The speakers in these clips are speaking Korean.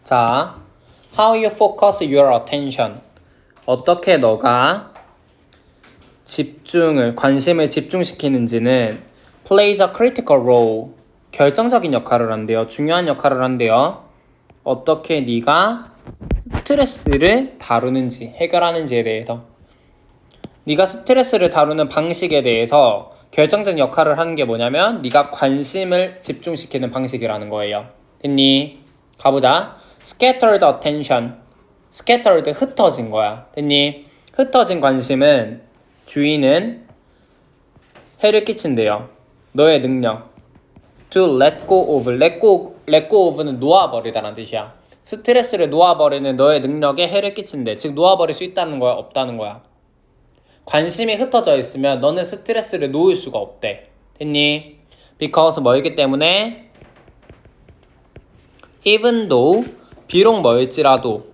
자, how you focus your attention. 어떻게 너가 관심을 집중시키는지는 plays a critical role. 결정적인 역할을 한대요. 중요한 역할을 한대요. 어떻게 네가 스트레스를 다루는지, 해결하는지에 대해서. 네가 스트레스를 다루는 방식에 대해서 결정적인 역할을 하는 게 뭐냐면 네가 관심을 집중시키는 방식이라는 거예요. 됐니? 가보자. Scattered attention. Scattered, 흩어진 거야. 됐니? 흩어진 관심은 주의는 해를 끼친대요. 너의 능력. To let go of. let go of는 놓아버리다라는 뜻이야. 스트레스를 놓아버리는 너의 능력에 해를 끼친대. 즉 놓아버릴 수 있다는 거야, 없다는 거야. 관심이 흩어져 있으면 너는 스트레스를 놓을 수가 없대. 됐니? Because 뭐이기 때문에 even though, 비록 뭐일지라도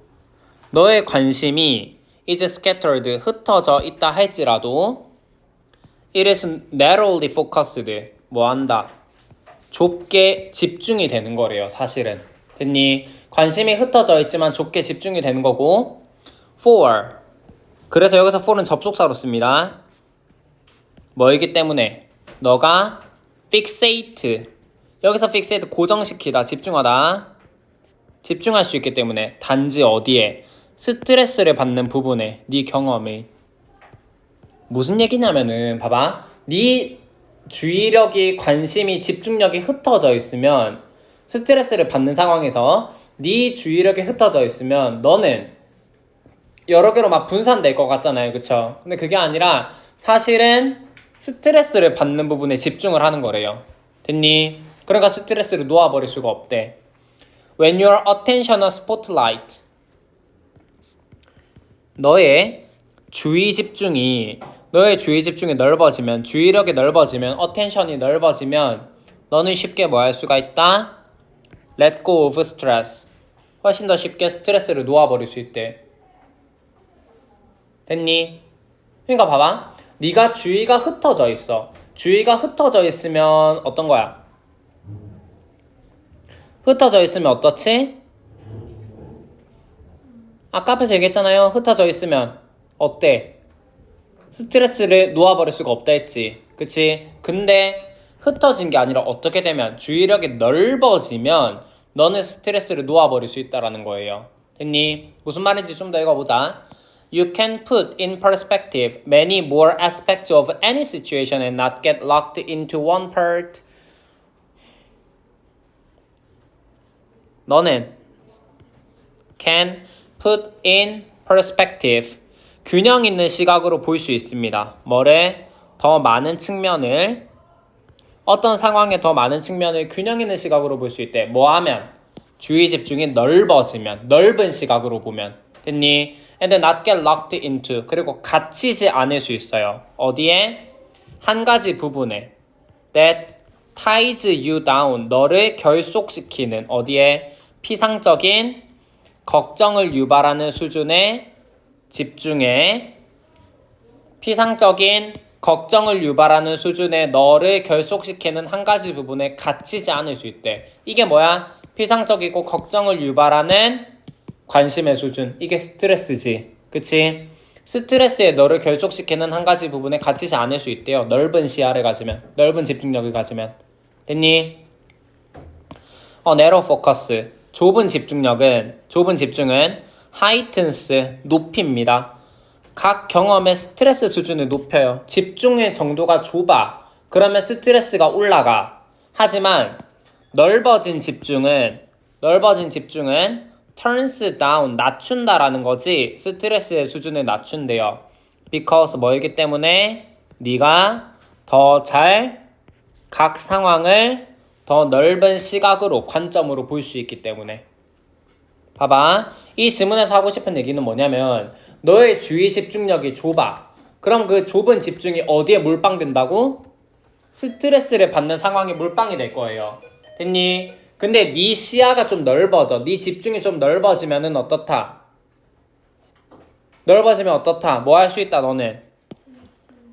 너의 관심이 is scattered, 흩어져 있다 할지라도 it is narrowly focused, 뭐한다? 좁게 집중이 되는 거래요. 사실은. 됐니? 관심이 흩어져 있지만 좁게 집중이 되는 거고 for, 그래서 여기서 for는 접속사로 씁니다. 뭐이기 때문에 너가 fixate, 여기서 fixate 고정시키다, 집중하다, 집중할 수 있기 때문에 단지 어디에? 스트레스를 받는 부분에, 네 경험에. 무슨 얘기냐면은 봐봐, 네 주의력이, 관심이, 집중력이 흩어져 있으면, 스트레스를 받는 상황에서 네 주의력이 흩어져 있으면 너는 여러 개로 막 분산될 것 같잖아요. 그쵸? 근데 그게 아니라 사실은 스트레스를 받는 부분에 집중을 하는 거래요. 됐니? 그러니까 스트레스를 놓아버릴 수가 없대. When your attention a spotlight. 너의 주의 집중이 넓어지면, 주의력이 넓어지면, attention이 넓어지면 너는 쉽게 뭐 할 수가 있다? Let go of stress. 훨씬 더 쉽게 스트레스를 놓아버릴 수 있대. 됐니? 그러니까 봐봐. 네가 주의가 흩어져 있어. 주의가 흩어져 있으면 어떤 거야? 흩어져 있으면 어떻지? 아까 앞에서 얘기했잖아요. 흩어져 있으면 어때? 스트레스를 놓아버릴 수가 없다 했지. 그치? 근데 흩어진 게 아니라 어떻게 되면, 주의력이 넓어지면 너는 스트레스를 놓아버릴 수 있다라는 거예요. 됐니? 무슨 말인지 좀 더 읽어보자. You can put in perspective many more aspects of any situation and not get locked into one part. 너는 can put in perspective, 균형 있는 시각으로 볼 수 있습니다. 뭐래? 더 많은 측면을, 어떤 상황에 더 많은 측면을 균형 있는 시각으로 볼 수 있대. 뭐 하면? 주의 집중이 넓어지면, 넓은 시각으로 보면. 됐니? And not get locked into, 그리고 갇히지 않을 수 있어요. 어디에? 한 가지 부분에. That ties you down, 너를 결속시키는, 어디에? 피상적인 걱정을 유발하는 수준의 집중에, 피상적인 걱정을 유발하는 수준의 너를 결속시키는 한 가지 부분에 갇히지 않을 수 있대. 이게 뭐야? 피상적이고 걱정을 유발하는 관심의 수준. 이게 스트레스지. 그치? 스트레스에 너를 결속시키는 한 가지 부분에 갇히지 않을 수 있대요. 넓은 시야를 가지면, 넓은 집중력을 가지면. 됐니? narrow focus. 좁은 집중은 heightens, 높입니다. 각 경험의 스트레스 수준을 높여요. 집중의 정도가 좁아. 그러면 스트레스가 올라가. 하지만 넓어진 집중은 turns down, 낮춘다라는 거지, 스트레스의 수준을 낮춘대요. Because 뭐이기 때문에 네가 더 잘 각 상황을 더 넓은 시각으로, 관점으로 볼 수 있기 때문에. 봐봐. 이 질문에서 하고 싶은 얘기는 뭐냐면, 너의 주의 집중력이 좁아. 그럼 그 좁은 집중이 어디에 몰빵된다고? 스트레스를 받는 상황에 몰빵이 될 거예요. 됐니? 근데 네 시야가 좀 넓어져. 네 집중이 좀 넓어지면은 어떻다? 뭐 할 수 있다, 너는?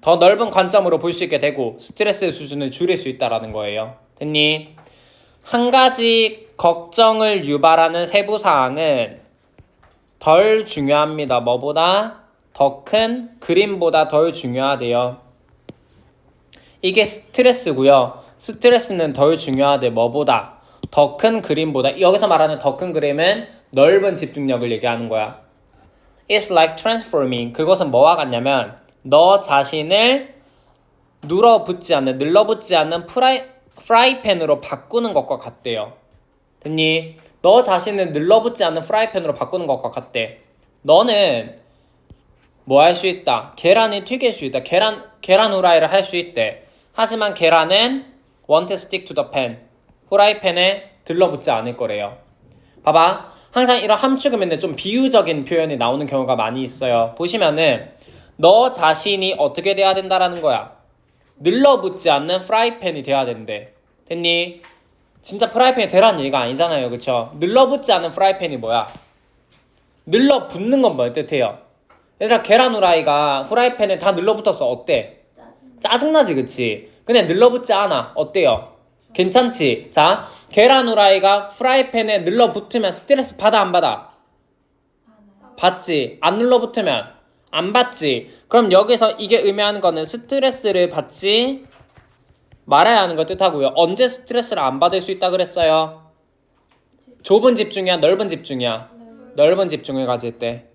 더 넓은 관점으로 볼 수 있게 되고 스트레스의 수준을 줄일 수 있다라는 거예요. 됐니? 한 가지 걱정을 유발하는 세부 사항은 덜 중요합니다. 뭐보다? 더 큰 그림보다 덜 중요하대요. 이게 스트레스고요. 스트레스는 덜 중요하대. 뭐보다? 더 큰 그림보다. 여기서 말하는 더 큰 그림은 넓은 집중력을 얘기하는 거야. It's like transforming. 그것은 뭐와 같냐면 너 자신을 눌러붙지 않는 프라이팬으로 바꾸는 것과 같대요. 됐니? 너 자신을 눌러붙지 않는 프라이팬으로 바꾸는 것과 같대. 너는 뭐 할 수 있다? 계란을 튀길 수 있다. 계란 후라이를 할 수 있대. 하지만 계란은 won't stick to the pan. 후라이팬에 들러붙지 않을 거래요. 봐봐. 항상 이런 함축음에는 좀 비유적인 표현이 나오는 경우가 많이 있어요. 보시면은 너 자신이 어떻게 돼야 된다라는 거야. 늘러붙지 않는 프라이팬이 돼야 된대. 됐니? 진짜 프라이팬이 되라는 얘기가 아니잖아요. 그쵸? 늘러붙지 않는 프라이팬이 뭐야? 늘러붙는 건 뭘 뜻해요? 얘들아 계란 후라이가 후라이팬에 다 늘러붙어서 어때? 짜증나지 그치? 근데 늘러붙지 않아. 어때요? 괜찮지? 자, 계란 후라이가 프라이팬에 늘러붙으면 스트레스 받아 안 받아? 받지. 안 늘러붙으면 안 받지. 그럼 여기서 이게 의미하는 거는 스트레스를 받지 말아야 하는 걸 뜻하고요. 언제 스트레스를 안 받을 수 있다 그랬어요? 좁은 집중이야? 넓은 집중이야? 넓은 집중을 가질 때.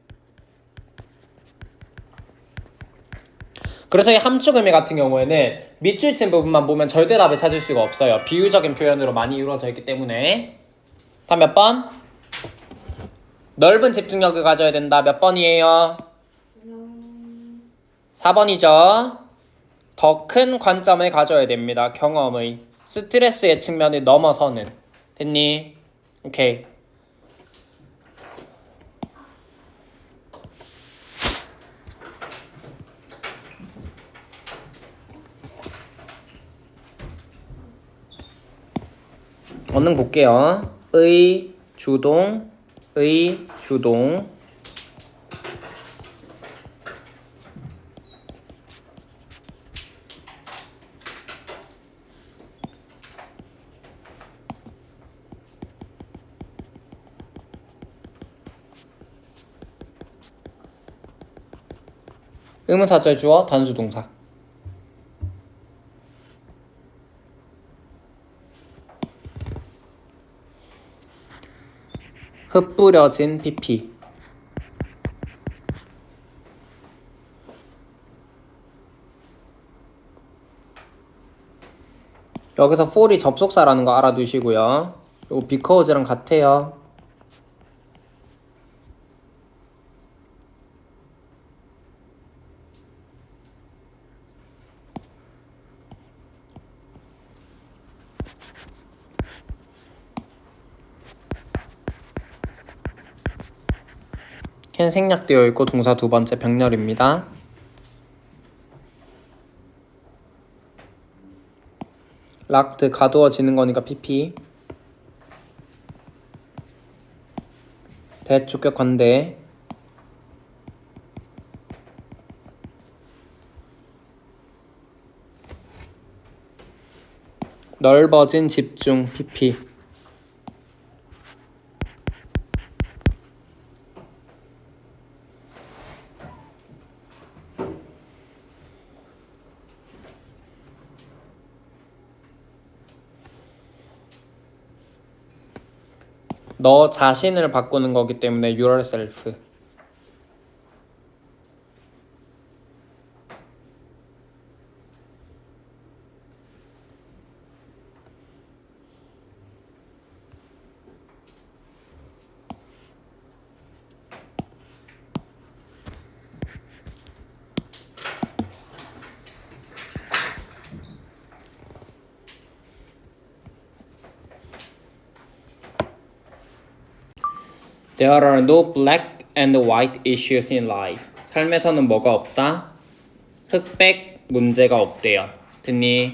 그래서 이 함축 의미 같은 경우에는 밑줄 친 부분만 보면 절대 답을 찾을 수가 없어요. 비유적인 표현으로 많이 이루어져 있기 때문에. 다음 몇 번? 넓은 집중력을 가져야 된다. 몇 번이에요? 4번이죠. 더 큰 관점을 가져야 됩니다. 경험의. 스트레스의 측면을 넘어서는. 됐니? 오케이. 언능 볼게요. 의, 주동, 의문사절 주어 단수동사. 흩뿌려진 PP. 여기서 for이 접속사라는 거 알아두시고요. 요거 because랑 같아요. 캔 생략되어 있고 동사 두 번째 병렬입니다. 락드 가두어지는 거니까 PP. 대주격 관대. 넓어진 집중 PP. 너 자신을 바꾸는 거기 때문에 yourself. There are no black and white issues in life. 삶에서는 뭐가 없다? 흑백 문제가 없대요. 됐니?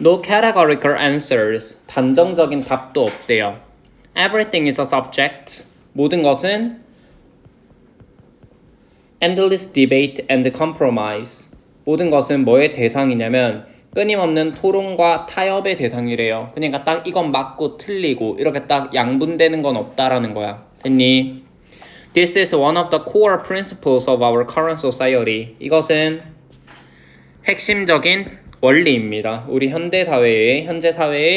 No categorical answers. 단정적인 답도 없대요. Everything is a subject. 모든 것은 endless debate and compromise. 모든 것은 뭐의 대상이냐면 끊임없는 토론과 타협의 대상이래요. 그러니까 딱 이건 맞고 틀리고 이렇게 딱 양분되는 건 없다라는 거야. 됐니? This is one of the core principles of our current society. 이것은 핵심적인 원리입니다. 우리 현대 사회의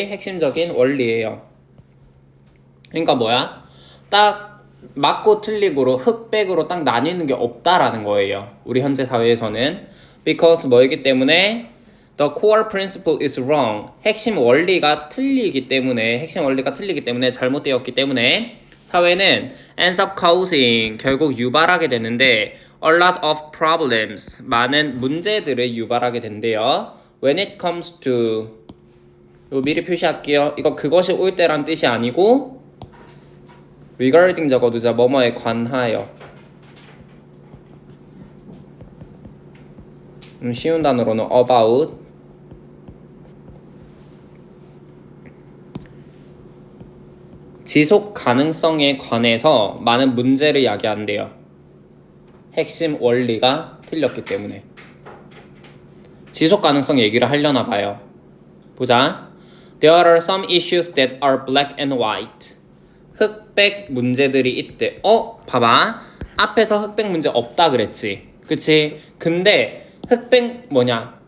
핵심적인 원리예요. 그러니까 뭐야? 딱 맞고 틀리고로 흑백으로 딱 나뉘는 게 없다라는 거예요. 우리 현재 사회에서는. Because 뭐이기 때문에 The core principle is wrong. 핵심 원리가 틀리기 때문에 잘못되었기 때문에 사회는 ends up causing 결국 유발하게 되는데 a lot of problems 많은 문제들을 유발하게 된대요. When it comes to 이거 미리 표시할게요. 이거 그것이 올 때란 뜻이 아니고 regarding 적어두자. 뭐뭐에 관하여. 쉬운 단어로는 about 지속 가능성에 관해서 많은 문제를 야기한대요. 핵심 원리가 틀렸기 때문에. 지속 가능성 얘기를 하려나 봐요. 보자. There are some issues that are black and white. 흑백 문제들이 있대. 봐봐. 앞에서 흑백 문제 없다 그랬지. 그치? 근데 흑백 뭐냐?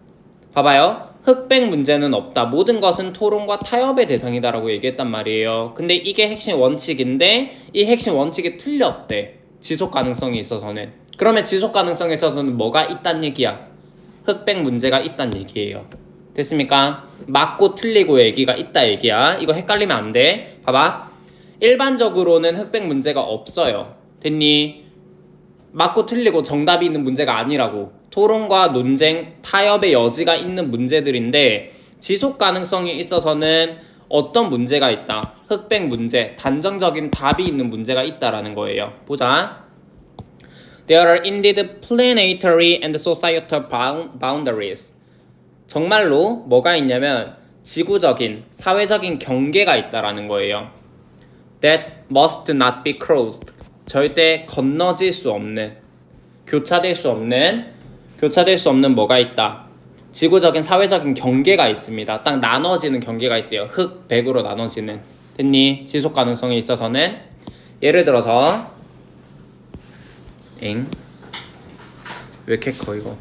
봐봐요. 흑백 문제는 없다. 모든 것은 토론과 타협의 대상이다라고 얘기했단 말이에요. 근데 이게 핵심 원칙인데 이 핵심 원칙이 틀렸대. 지속 가능성이 있어서는. 그러면 지속 가능성에 있어서는 뭐가 있단 얘기야? 흑백 문제가 있단 얘기예요. 됐습니까? 맞고 틀리고 얘기가 있다 얘기야. 이거 헷갈리면 안 돼. 봐봐. 일반적으로는 흑백 문제가 없어요. 됐니? 맞고 틀리고 정답이 있는 문제가 아니라고. 토론과 논쟁, 타협의 여지가 있는 문제들인데 지속 가능성이 있어서는 어떤 문제가 있다? 흑백 문제, 단정적인 답이 있는 문제가 있다라는 거예요. 보자. There are indeed planetary and societal boundaries. 정말로 뭐가 있냐면 지구적인, 사회적인 경계가 있다라는 거예요. That must not be crossed. 절대 건너질 수 없는, 교차될 수 없는 뭐가 있다. 지구적인 사회적인 경계가 있습니다. 딱 나눠지는 경계가 있대요. 흑, 백으로 나눠지는. 됐니? 지속 가능성에 있어서는 예를 들어서 왜 이렇게 커 이거?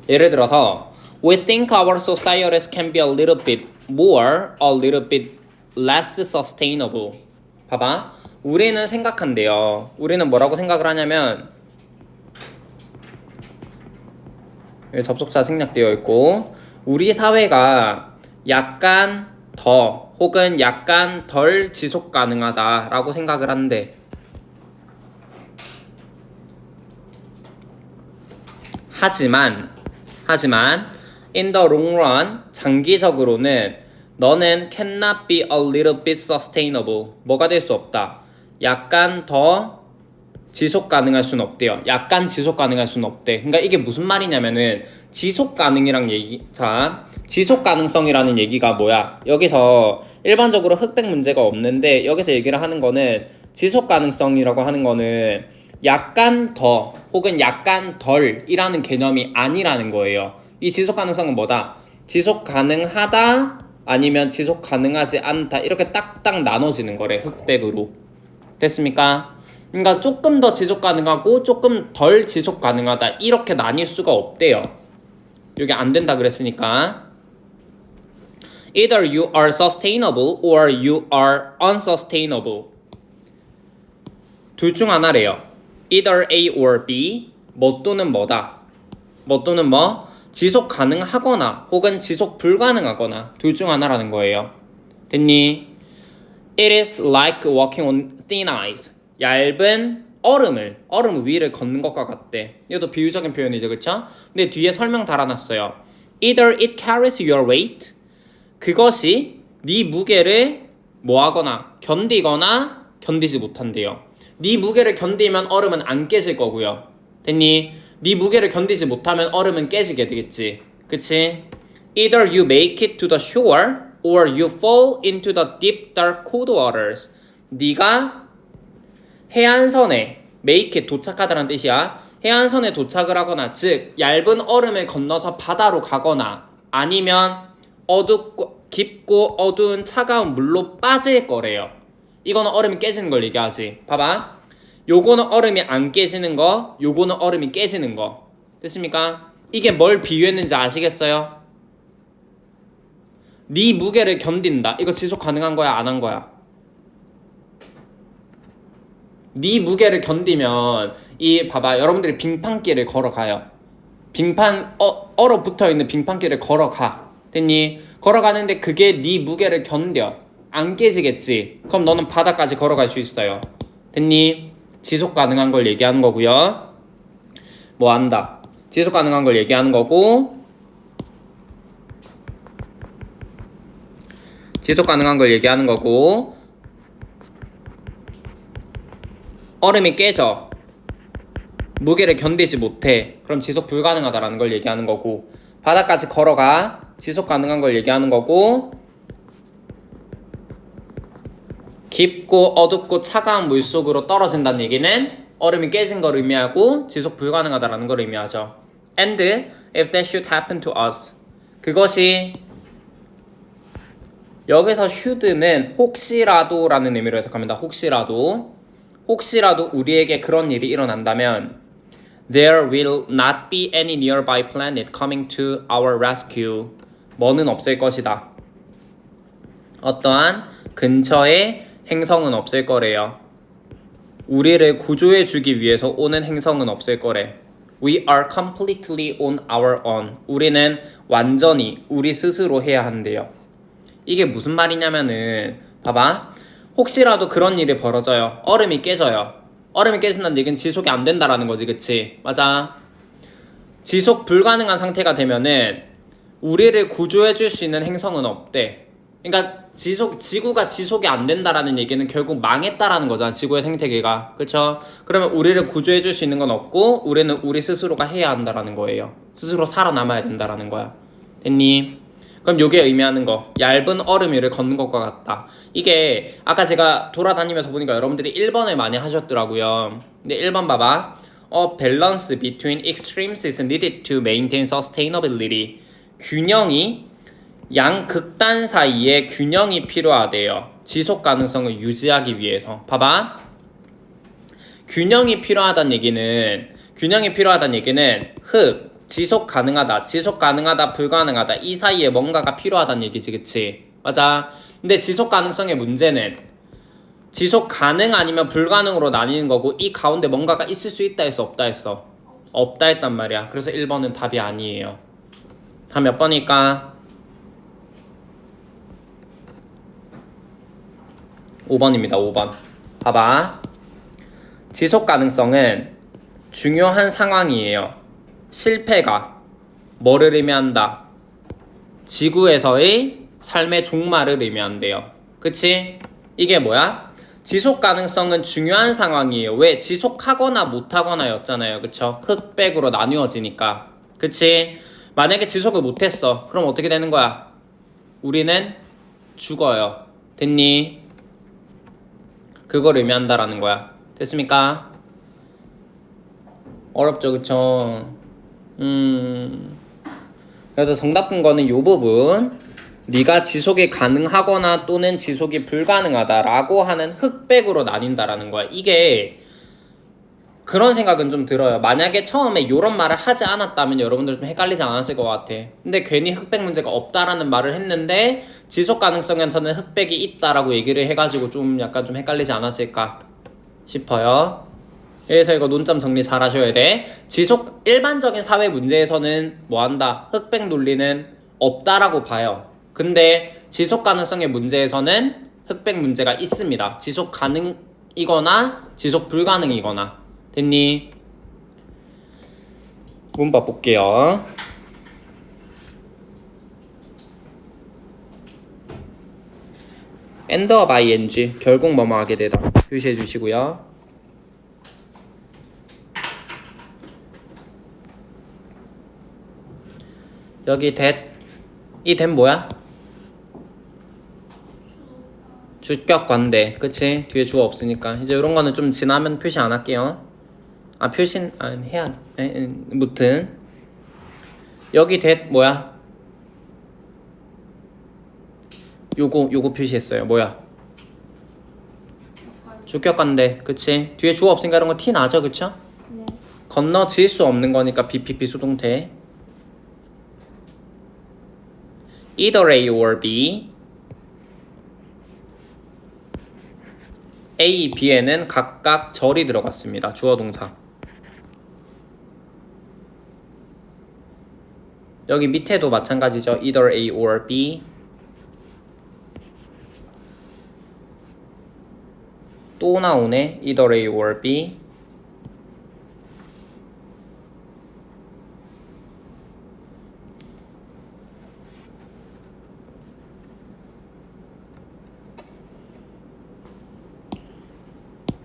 예를 들어서 We think our societies can be a little bit more, a little bit less sustainable. 봐봐. 우리는 생각한대요. 우리는 뭐라고 생각을 하냐면 여기 접속사 생략되어 있고 우리 사회가 약간 더 혹은 약간 덜 지속 가능하다라고 생각을 한대. 하지만 in the long run 장기적으로는 너는 cannot be a little bit sustainable. 뭐가 될 수 없다. 약간 더 지속 가능할 수는 없대요. 약간 지속 가능할 수는 없대. 그러니까 이게 무슨 말이냐면은 지속 가능이랑 지속 가능성이라는 얘기가 뭐야? 여기서 일반적으로 흑백 문제가 없는데 여기서 얘기를 하는 거는 지속 가능성이라고 하는 거는 약간 더 혹은 약간 덜이라는 개념이 아니라는 거예요. 이 지속 가능성은 뭐다? 지속 가능하다 아니면 지속 가능하지 않다 이렇게 딱딱 나눠지는 거래. 흑백으로. 됐습니까? 그러니까 조금 더 지속 가능하고 조금 덜 지속 가능하다 이렇게 나뉠 수가 없대요. 여기 안 된다 그랬으니까 Either you are sustainable or you are unsustainable. 둘 중 하나래요. Either A or B. 뭐 또는 뭐다. 뭐 또는 뭐 지속 가능하거나 혹은 지속 불가능하거나 둘 중 하나라는 거예요. 됐니? It is like walking on thin ice. 얇은 얼음 위를 걷는 것과 같대. 이것도 비유적인 표현이죠, 그쵸? 근데 뒤에 설명 달아놨어요. Either it carries your weight. 그것이 네 무게를 뭐하거나 견디거나 견디지 못한대요. 네 무게를 견디면 얼음은 안 깨질 거고요. 됐니? 네 무게를 견디지 못하면 얼음은 깨지게 되겠지. 그치? Either you make it to the shore or you fall into the deep dark cold waters. 네가 해안선에 make it 도착하다는 뜻이야. 해안선에 도착을 하거나 즉 얇은 얼음을 건너서 바다로 가거나 아니면 깊고 어두운 차가운 물로 빠질 거래요. 이거는 얼음이 깨지는 걸 얘기하지. 봐봐. 요거는 얼음이 안 깨지는 거, 요거는 얼음이 깨지는 거. 됐습니까? 이게 뭘 비유했는지 아시겠어요? 네 무게를 견딘다. 이거 지속 가능한 거야, 안 한 거야? 네 무게를 견디면 이 봐봐. 여러분들이 빙판길을 걸어가요. 얼어붙어 있는 빙판길을 걸어가. 됐니? 걸어가는데 그게 네 무게를 견뎌. 안 깨지겠지. 그럼 너는 바다까지 걸어갈 수 있어요. 됐니? 지속 가능한 걸 얘기하는 거고요. 뭐 한다. 지속 가능한 걸 얘기하는 거고. 지속 가능한 걸 얘기하는 거고. 얼음이 깨져. 무게를 견디지 못해. 그럼 지속 불가능하다라는 걸 얘기하는 거고. 바다까지 걸어가. 지속 가능한 걸 얘기하는 거고. 깊고 어둡고 차가운 물속으로 떨어진다는 얘기는 얼음이 깨진 걸 의미하고 지속 불가능하다라는 걸 의미하죠. And if that should happen to us. 그것이 여기서 should는 혹시라도라는 의미로 해석합니다. 혹시라도 우리에게 그런 일이 일어난다면 There will not be any nearby planet coming to our rescue. 뭐는 없을 것이다. 어떠한 근처에 행성은 없을 거래요. 우리를 구조해주기 위해서 오는 행성은 없을 거래. We are completely on our own. 우리는 완전히 우리 스스로 해야 한대요. 이게 무슨 말이냐면은 봐봐. 혹시라도 그런 일이 벌어져요. 얼음이 깨져요. 얼음이 깨진다는 얘기는 지속이 안 된다라는 거지. 그치? 맞아. 지속 불가능한 상태가 되면은 우리를 구조해줄 수 있는 행성은 없대. 그러니까 지구가 지속이 안 된다라는 얘기는 결국 망했다라는 거잖아. 지구의 생태계가. 그쵸? 그러면 우리를 구조해줄 수 있는 건 없고 우리는 우리 스스로가 해야 한다라는 거예요. 스스로 살아남아야 된다라는 거야. 됐니? 그럼 요게 의미하는 거. 얇은 얼음 위를 걷는 것과 같다. 이게 아까 제가 돌아다니면서 보니까 여러분들이 1번을 많이 하셨더라고요. 근데 1번 봐봐. A balance between extremes is needed to maintain sustainability. 양극단 사이에 균형이 필요하대요. 지속 가능성을 유지하기 위해서. 봐봐. 균형이 필요하다는 얘기는 지속 가능하다, 불가능하다. 이 사이에 뭔가가 필요하다는 얘기지, 그치? 맞아. 근데 지속 가능성의 문제는 지속 가능 아니면 불가능으로 나뉘는 거고 이 가운데 뭔가가 있을 수 있다 했어, 없다 했어? 없다 했단 말이야. 그래서 1번은 답이 아니에요. 다음 몇 번일까? 5번입니다. 5번. 봐봐. 지속 가능성은 중요한 상황이에요. 실패가 뭐를 의미한다? 지구에서의 삶의 종말을 의미한대요. 그치? 이게 뭐야? 지속 가능성은 중요한 상황이에요. 왜? 지속하거나 못하거나 였잖아요. 그쵸? 흑백으로 나뉘어지니까. 그치? 만약에 지속을 못했어. 그럼 어떻게 되는 거야? 우리는 죽어요. 됐니? 그걸 의미한다라는 거야. 됐습니까? 어렵죠, 그쵸? 그래서 정답 근거는 요 부분. 네가 지속이 가능하거나 또는 지속이 불가능하다라고 하는 흑백으로 나뉜다라는 거야. 이게 그런 생각은 좀 들어요. 만약에 처음에 요런 말을 하지 않았다면 여러분들 좀 헷갈리지 않았을 것 같아. 근데 괜히 흑백 문제가 없다라는 말을 했는데 지속 가능성에서는 흑백이 있다라고 얘기를 해가지고 좀 약간 좀 헷갈리지 않았을까 싶어요. 그래서 이거 논점 정리 잘 하셔야 돼. 일반적인 사회 문제에서는 뭐 한다? 흑백 논리는 없다라고 봐요. 근데 지속 가능성의 문제에서는 흑백 문제가 있습니다. 지속 가능이거나 지속 불가능이거나. 됐니? 문법 볼게요. end of ing 결국 뭐뭐 하게 되다 표시해 주시고요. 여기 이 that 뭐야? 주격 관대. 그치? 뒤에 주어 없으니까 이제 이런 거는 좀 지나면 표시 안 할게요. 표신 해야 무튼 여기 that 뭐야? 요거 표시했어요. 뭐야? 주격관대, 그치? 뒤에 주어 없으니까 이런 거 티 나죠, 그쵸? 네. 건너질 수 없는 거니까 BPP 수동태. Either A or B. A, B에는 각각 절이 들어갔습니다. 주어 동사. 여기 밑에도 마찬가지죠. Either A or B. 또 나오네. Either A or B.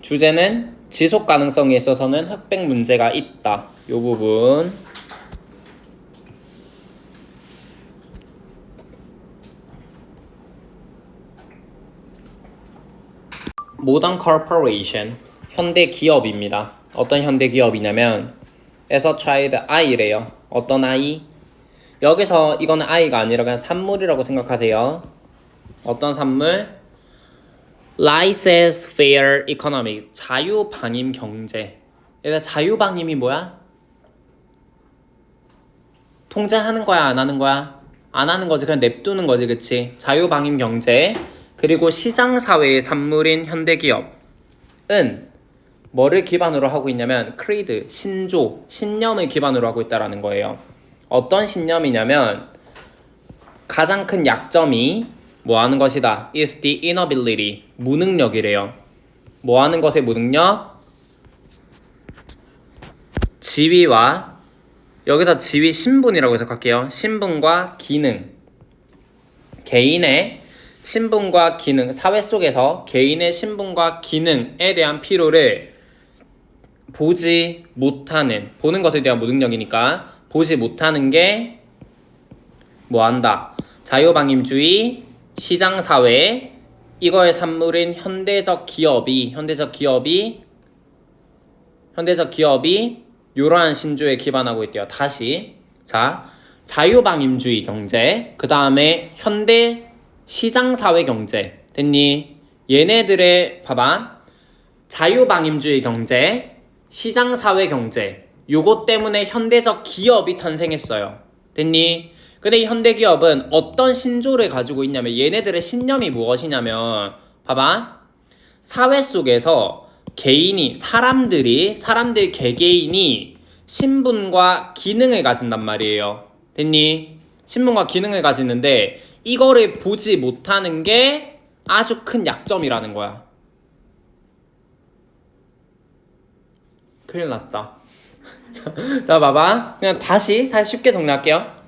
주제는 지속 가능성에 있어서는 흑백 문제가 있다. 요 부분. 모던 corporation, 현대 기업입니다. 어떤 현대 기업이냐면 에서 child I래요. 어떤 아이? 여기서 이거는 아이가 아니라 그냥 산물이라고 생각하세요. 어떤 산물? laissez-faire economy, 자유방임 경제. 얘가 자유방임이 뭐야? 통제하는 거야, 안 하는 거야? 안 하는 거지. 그냥 냅두는 거지, 그치? 자유방임 경제. 그리고 시장사회의 산물인 현대기업은 뭐를 기반으로 하고 있냐면 creed, 신조, 신념을 기반으로 하고 있다는 거예요. 어떤 신념이냐면 가장 큰 약점이 뭐 하는 것이다? is the inability, 무능력이래요. 뭐 하는 것의 무능력? 지위와, 여기서 지위 신분이라고 해석할게요. 신분과 기능, 개인의 신분과 기능, 사회 속에서 개인의 신분과 기능에 대한 필요를 보지 못하는, 보는 것에 대한 무능력이니까 보지 못하는 게 뭐한다? 자유방임주의, 시장사회, 이거의 산물인 현대적 기업이 이러한 신조에 기반하고 있대요. 다시, 자, 자유방임주의 경제, 그 다음에 현대 시장사회 경제. 됐니? 얘네들의 봐봐, 자유방임주의 경제, 시장사회 경제, 요것 때문에 현대적 기업이 탄생했어요. 됐니? 근데 이 현대기업은 어떤 신조를 가지고 있냐면 얘네들의 신념이 무엇이냐면 봐봐, 사회 속에서 개인이, 사람들 개개인이 신분과 기능을 가진단 말이에요. 됐니? 신분과 기능을 가지는데 이거를 보지 못하는 게 아주 큰 약점이라는 거야. 큰일 났다. 자, 봐봐. 그냥 다시 쉽게 정리할게요.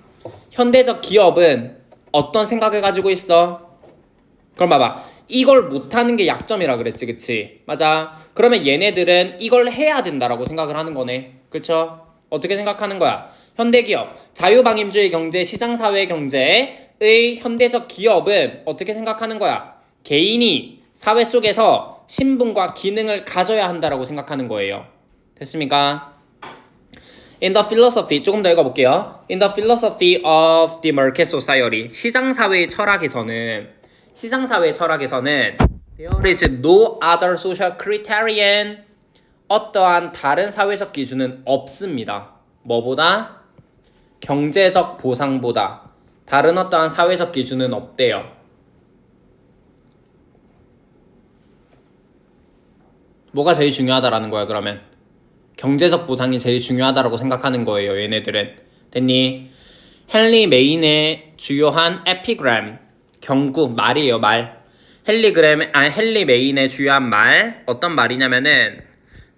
현대적 기업은 어떤 생각을 가지고 있어? 그럼 봐봐. 이걸 못하는 게 약점이라 그랬지, 그치? 맞아. 그러면 얘네들은 이걸 해야 된다라고 생각을 하는 거네. 그쵸? 어떻게 생각하는 거야? 현대기업, 자유방임주의 경제, 시장사회 경제의 현대적 기업은 어떻게 생각하는 거야? 개인이 사회 속에서 신분과 기능을 가져야 한다라고 생각하는 거예요. 됐습니까? In the philosophy, 조금 더 읽어볼게요. In the philosophy of the market society, 시장사회의 철학에서는 there is no other social criterion, 어떠한 다른 사회적 기준은 없습니다. 뭐보다? 경제적 보상보다 다른 어떠한 사회적 기준은 없대요. 뭐가 제일 중요하다라는 거야, 그러면? 경제적 보상이 제일 중요하다라고 생각하는 거예요, 얘네들은. 됐니? 헨리 메인의 주요한 에피그램, 경구, 말이에요, 말. 헨리 메인의 주요한 말, 어떤 말이냐면은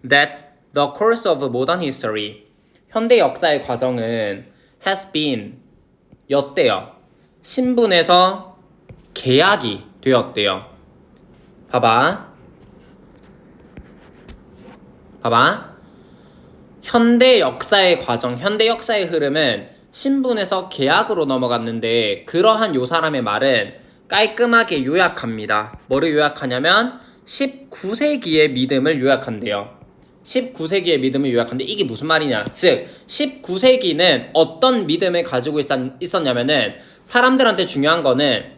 that the course of modern history, 현대 역사의 과정은 has been, 였대요. 신분에서 계약이 되었대요. 봐봐. 현대 역사의 과정, 현대 역사의 흐름은 신분에서 계약으로 넘어갔는데 그러한 요 사람의 말은 깔끔하게 요약합니다. 뭐를 요약하냐면 19세기의 믿음을 요약한대요. 19세기의 믿음을 요약하는데 이게 무슨 말이냐? 즉 19세기는 어떤 믿음을 가지고 있었냐면은 사람들한테 중요한 거는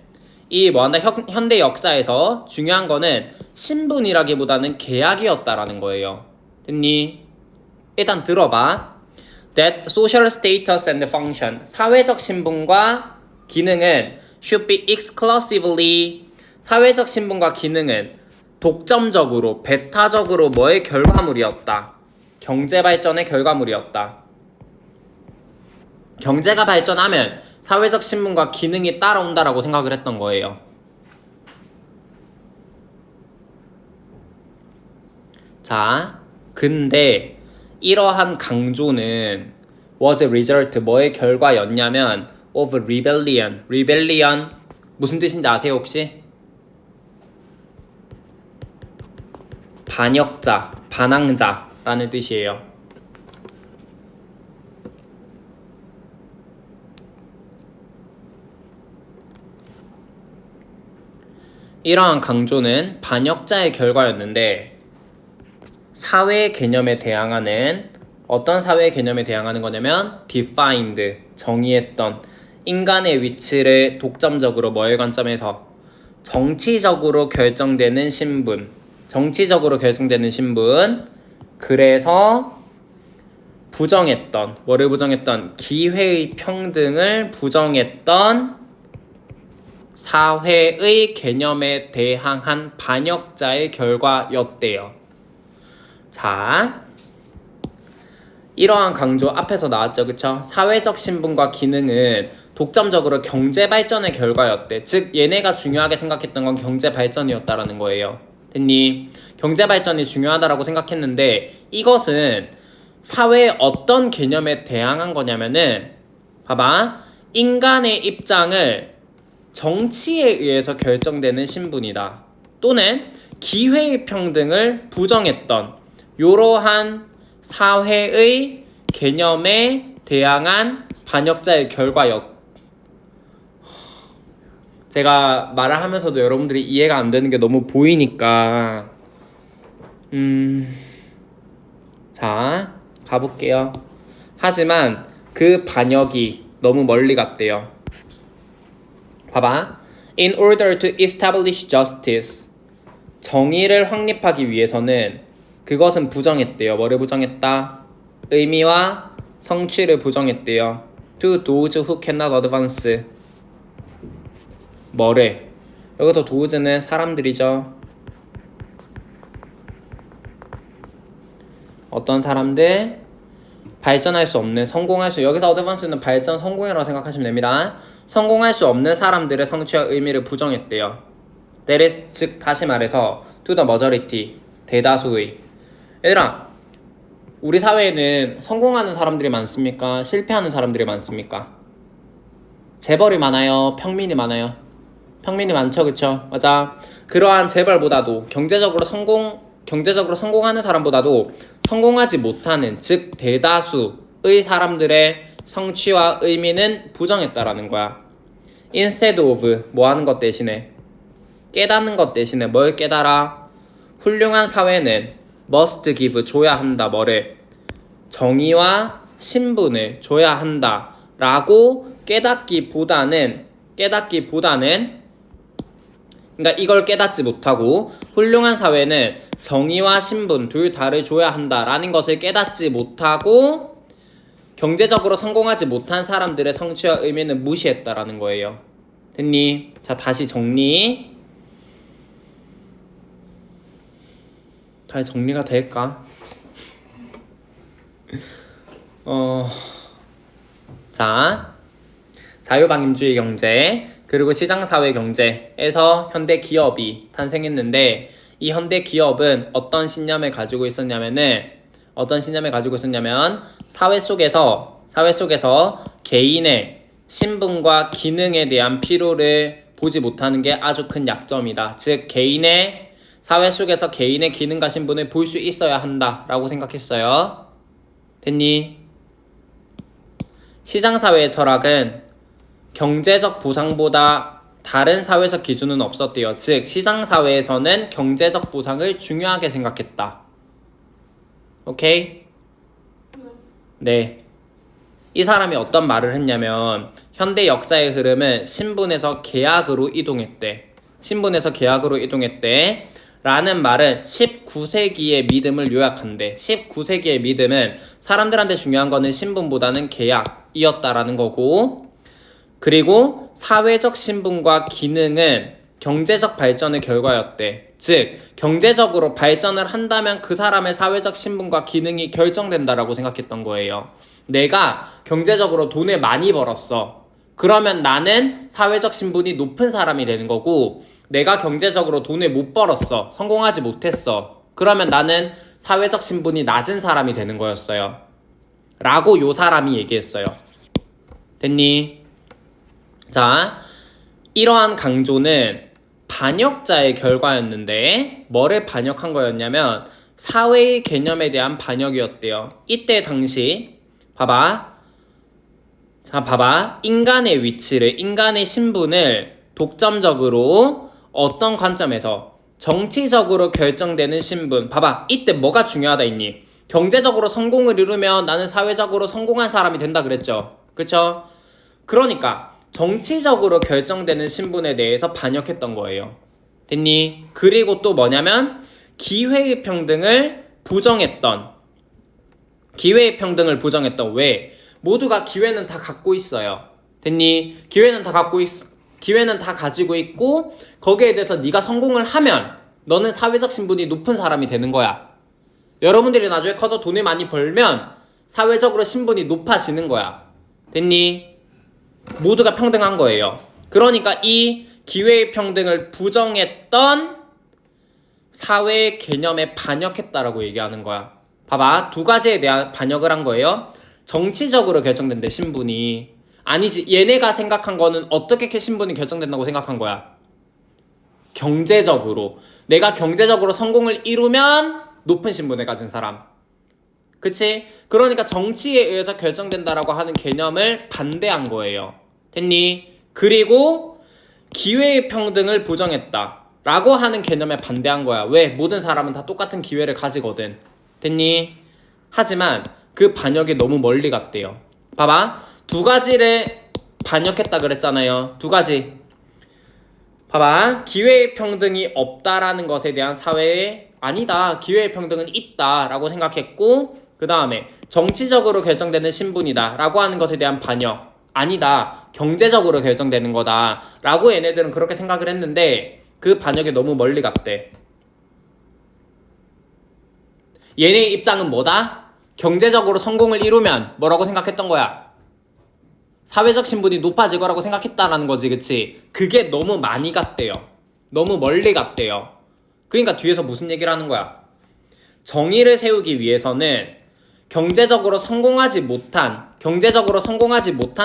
이 뭐한다 현대 역사에서 중요한 거는 신분이라기보다는 계약이었다라는 거예요. 됐니? 일단 들어봐. That social status and function 사회적 신분과 기능은 should be exclusively 사회적 신분과 기능은 독점적으로 배타적으로 뭐의 결과물이었다. 경제 발전의 결과물이었다. 경제가 발전하면 사회적 신분과 기능이 따라온다라고 생각을 했던 거예요. 자, 근데 이러한 강조는 was a result 뭐의 결과였냐면 of rebellion. rebellion 무슨 뜻인지 아세요 혹시? 반역자, 반항자라는 뜻이에요. 이러한 강조는 반역자의 결과였는데 사회 개념에 대항하는 어떤 사회 개념에 대항하는 거냐면 defined, 정의했던 인간의 위치를 독점적으로 뭐의 관점에서 정치적으로 결정되는 신분 정치적으로 결정되는 신분 그래서 부정했던 뭐를 부정했던 기회의 평등을 부정했던 사회의 개념에 대항한 반역자의 결과였대요. 자, 이러한 강조 앞에서 나왔죠, 그쵸? 사회적 신분과 기능은 독점적으로 경제 발전의 결과였대. 즉 얘네가 중요하게 생각했던 건 경제 발전이었다라는 거예요. 됐니? 경제 발전이 중요하다라고 생각했는데 이것은 사회의 어떤 개념에 대항한 거냐면은 봐봐, 인간의 입장을 정치에 의해서 결정되는 신분이다. 또는 기회의 평등을 부정했던 이러한 사회의 개념에 대항한 반역자의 결과였. 제가 말을 하면서도 여러분들이 이해가 안 되는 게 너무 보이니까 자, 가볼게요. 하지만 그 반역이 너무 멀리 갔대요. 봐봐. In order to establish justice 정의를 확립하기 위해서는 그것은 부정했대요. 뭐를 부정했다? 의미와 성취를 부정했대요. To those who cannot advance 뭐래? 여기서 도우즈는 사람들이죠. 어떤 사람들? 발전할 수 없는, 성공할 수, 여기서 어드밴스는 발전, 성공이라고 생각하시면 됩니다. 성공할 수 없는 사람들의 성취와 의미를 부정했대요. That is, 즉 다시 말해서 to the majority, 대다수의. 얘들아, 우리 사회에는 성공하는 사람들이 많습니까? 실패하는 사람들이 많습니까? 재벌이 많아요? 평민이 많아요? 평민이 많죠, 그쵸? 맞아. 그러한 재벌보다도 경제적으로 성공하는 사람보다도 성공하지 못하는, 즉 대다수의 사람들의 성취와 의미는 부정했다라는 거야. Instead of 뭐 하는 것 대신에, 깨닫는 것 대신에 뭘 깨달아? 훌륭한 사회는 must give 줘야 한다. 뭐를? 정의와 신분을 줘야 한다 라고 깨닫기보다는 그러니까 이걸 깨닫지 못하고 훌륭한 사회는 정의와 신분 둘 다를 줘야 한다라는 것을 깨닫지 못하고 경제적으로 성공하지 못한 사람들의 성취와 의미는 무시했다라는 거예요. 됐니? 자, 다시 정리. 다시 정리가 될까? 자, 자유방임주의 경제 그리고 시장사회 경제에서 현대 기업이 탄생했는데 이 현대 기업은 어떤 신념을 가지고 있었냐면 사회 속에서 개인의 신분과 기능에 대한 필요를 보지 못하는 게 아주 큰 약점이다. 즉 개인의 사회 속에서 개인의 기능과 신분을 볼 수 있어야 한다라고 생각했어요. 됐니? 시장사회의 철학은 경제적 보상보다 다른 사회적 기준은 없었대요. 즉 시장사회에서는 경제적 보상을 중요하게 생각했다. 오케이? 네. 이 사람이 어떤 말을 했냐면 현대 역사의 흐름은 신분에서 계약으로 이동했대. 신분에서 계약으로 이동했대. 라는 말은 19세기의 믿음을 요약한대. 19세기의 믿음은 사람들한테 중요한 거는 신분보다는 계약이었다라는 거고, 그리고 사회적 신분과 기능은 경제적 발전의 결과였대. 즉 경제적으로 발전을 한다면 그 사람의 사회적 신분과 기능이 결정된다라고 생각했던 거예요. 내가 경제적으로 돈을 많이 벌었어. 그러면 나는 사회적 신분이 높은 사람이 되는 거고, 내가 경제적으로 돈을 못 벌었어. 성공하지 못했어. 그러면 나는 사회적 신분이 낮은 사람이 되는 거였어요. 라고 요 사람이 얘기했어요. 됐니? 자, 이러한 강조는 반역자의 결과였는데 뭐를 반역한 거였냐면 사회의 개념에 대한 반역이었대요. 이때 당시 봐봐. 자, 봐봐. 인간의 위치를, 인간의 신분을 독점적으로 어떤 관점에서 정치적으로 결정되는 신분. 봐봐. 이때 뭐가 중요하다 했니? 경제적으로 성공을 이루면 나는 사회적으로 성공한 사람이 된다 그랬죠. 그쵸? 그러니까 정치적으로 결정되는 신분에 대해서 반역했던 거예요. 됐니? 그리고 또 뭐냐면 기회의 평등을 부정했던. 기회의 평등을 부정했던. 왜? 모두가 기회는 다 갖고 있어요. 됐니? 기회는 다 가지고 있고 거기에 대해서 네가 성공을 하면 너는 사회적 신분이 높은 사람이 되는 거야. 여러분들이 나중에 커서 돈을 많이 벌면 사회적으로 신분이 높아지는 거야. 됐니? 모두가 평등한 거예요. 그러니까 이 기회의 평등을 부정했던 사회의 개념에 반역했다라고 얘기하는 거야. 봐봐. 두 가지에 대한 반역을 한 거예요. 정치적으로 결정된대, 신분이. 아니지, 얘네가 생각한 거는 어떻게 신분이 결정된다고 생각한 거야? 경제적으로. 내가 경제적으로 성공을 이루면 높은 신분을 가진 사람. 그치? 그러니까 정치에 의해서 결정된다라고 하는 개념을 반대한 거예요. 됐니? 그리고 기회의 평등을 부정했다 라고 하는 개념에 반대한 거야. 왜? 모든 사람은 다 똑같은 기회를 가지거든. 됐니? 하지만 그 반역이 너무 멀리 갔대요. 봐봐. 두 가지를 반역했다 그랬잖아요. 두 가지. 봐봐. 기회의 평등이 없다라는 것에 대한 사회에 아니다. 기회의 평등은 있다라고 생각했고, 그 다음에 정치적으로 결정되는 신분이다 라고 하는 것에 대한 반역. 아니다. 경제적으로 결정되는 거다 라고 얘네들은 그렇게 생각을 했는데 그 반역이 너무 멀리 갔대. 얘네의 입장은 뭐다? 경제적으로 성공을 이루면 뭐라고 생각했던 거야? 사회적 신분이 높아질 거라고 생각했다라는 거지. 그치? 그게 너무 많이 갔대요. 너무 멀리 갔대요. 그러니까 뒤에서 무슨 얘기를 하는 거야? 정의를 세우기 위해서는 경제적으로 성공하지 못한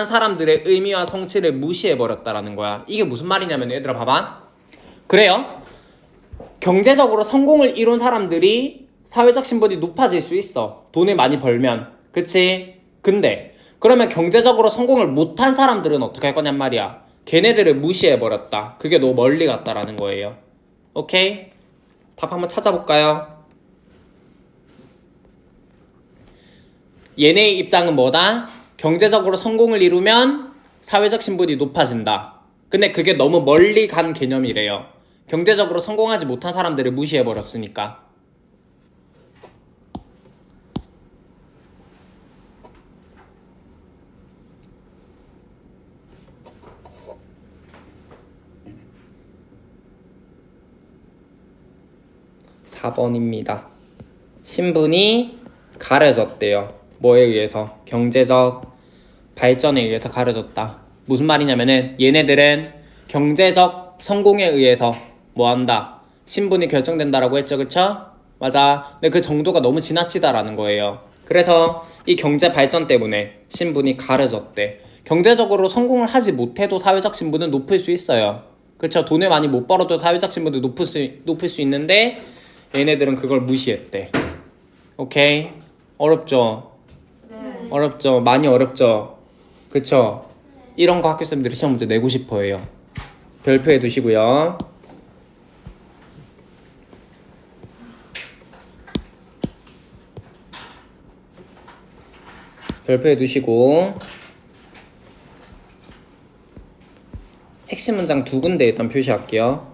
사람들의 의미와 성취를 무시해버렸다라는 거야. 이게 무슨 말이냐면 얘들아 봐봐. 그래요. 경제적으로 성공을 이룬 사람들이 사회적 신분이 높아질 수 있어. 돈을 많이 벌면. 그치? 근데 그러면 경제적으로 성공을 못한 사람들은 어떻게 할 거냔 말이야. 걔네들을 무시해버렸다. 그게 너무 멀리 갔다라는 거예요. 오케이? 답 한번 찾아볼까요? 얘네의 입장은 뭐다? 경제적으로 성공을 이루면 사회적 신분이 높아진다. 근데 그게 너무 멀리 간 개념이래요. 경제적으로 성공하지 못한 사람들을 무시해버렸으니까. (4번입니다) 신분이 가려졌대요. 뭐에 의해서? 경제적 발전에 의해서 가려졌다. 무슨 말이냐면은 얘네들은 경제적 성공에 의해서 뭐한다? 신분이 결정된다라고 했죠. 그쵸? 맞아. 근데 그 정도가 너무 지나치다라는 거예요. 그래서 이 경제 발전 때문에 신분이 가려졌대. 경제적으로 성공을 하지 못해도 사회적 신분은 높을 수 있어요. 그쵸? 돈을 많이 못 벌어도 사회적 신분도 높을 수 있는데 얘네들은 그걸 무시했대. 오케이? 어렵죠? 네. 어렵죠? 많이 어렵죠? 그쵸? 이런 거 학교쌤들이 시험 문제 내고 싶어 해요. 별표해 두시고요. 별표해 두시고 핵심 문장 두 군데 일단 표시할게요.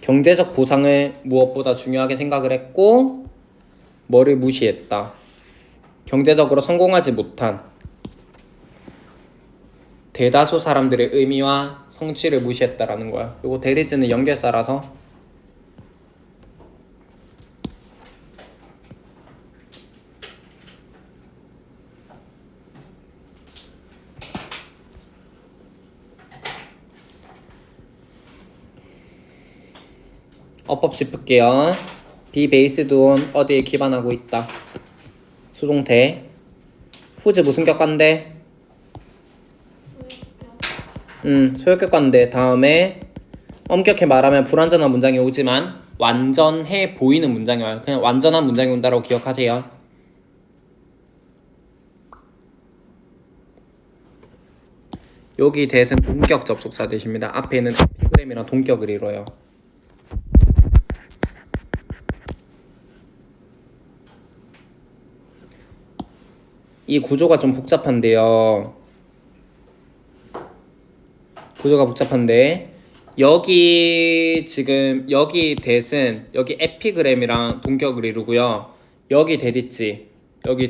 경제적 보상을 무엇보다 중요하게 생각을 했고 뭐를 무시했다. 경제적으로 성공하지 못한 대다수 사람들의 의미와 성취를 무시했다라는 거야. 요거 대리즈는 연결사라서 어법 짚을게요. be based on 어디에 기반하고 있다. 수동태. 후즈 무슨 격관데? 소유격관데. 다음에 엄격히 말하면 불완전한 문장이 오지만 완전해 보이는 문장이 와요. 그냥 완전한 문장이 온다라고 기억하세요. 여기 대신 동격 접속사 되십니다. 앞에 있는 에피그램이랑 동격을 이뤄요. 이 구조가 좀 복잡한데요. 구조가 복잡한데 여기 지금 여기 대신 여기 에피그램이랑 동격을 이루고요. 여기 대 있지. 여기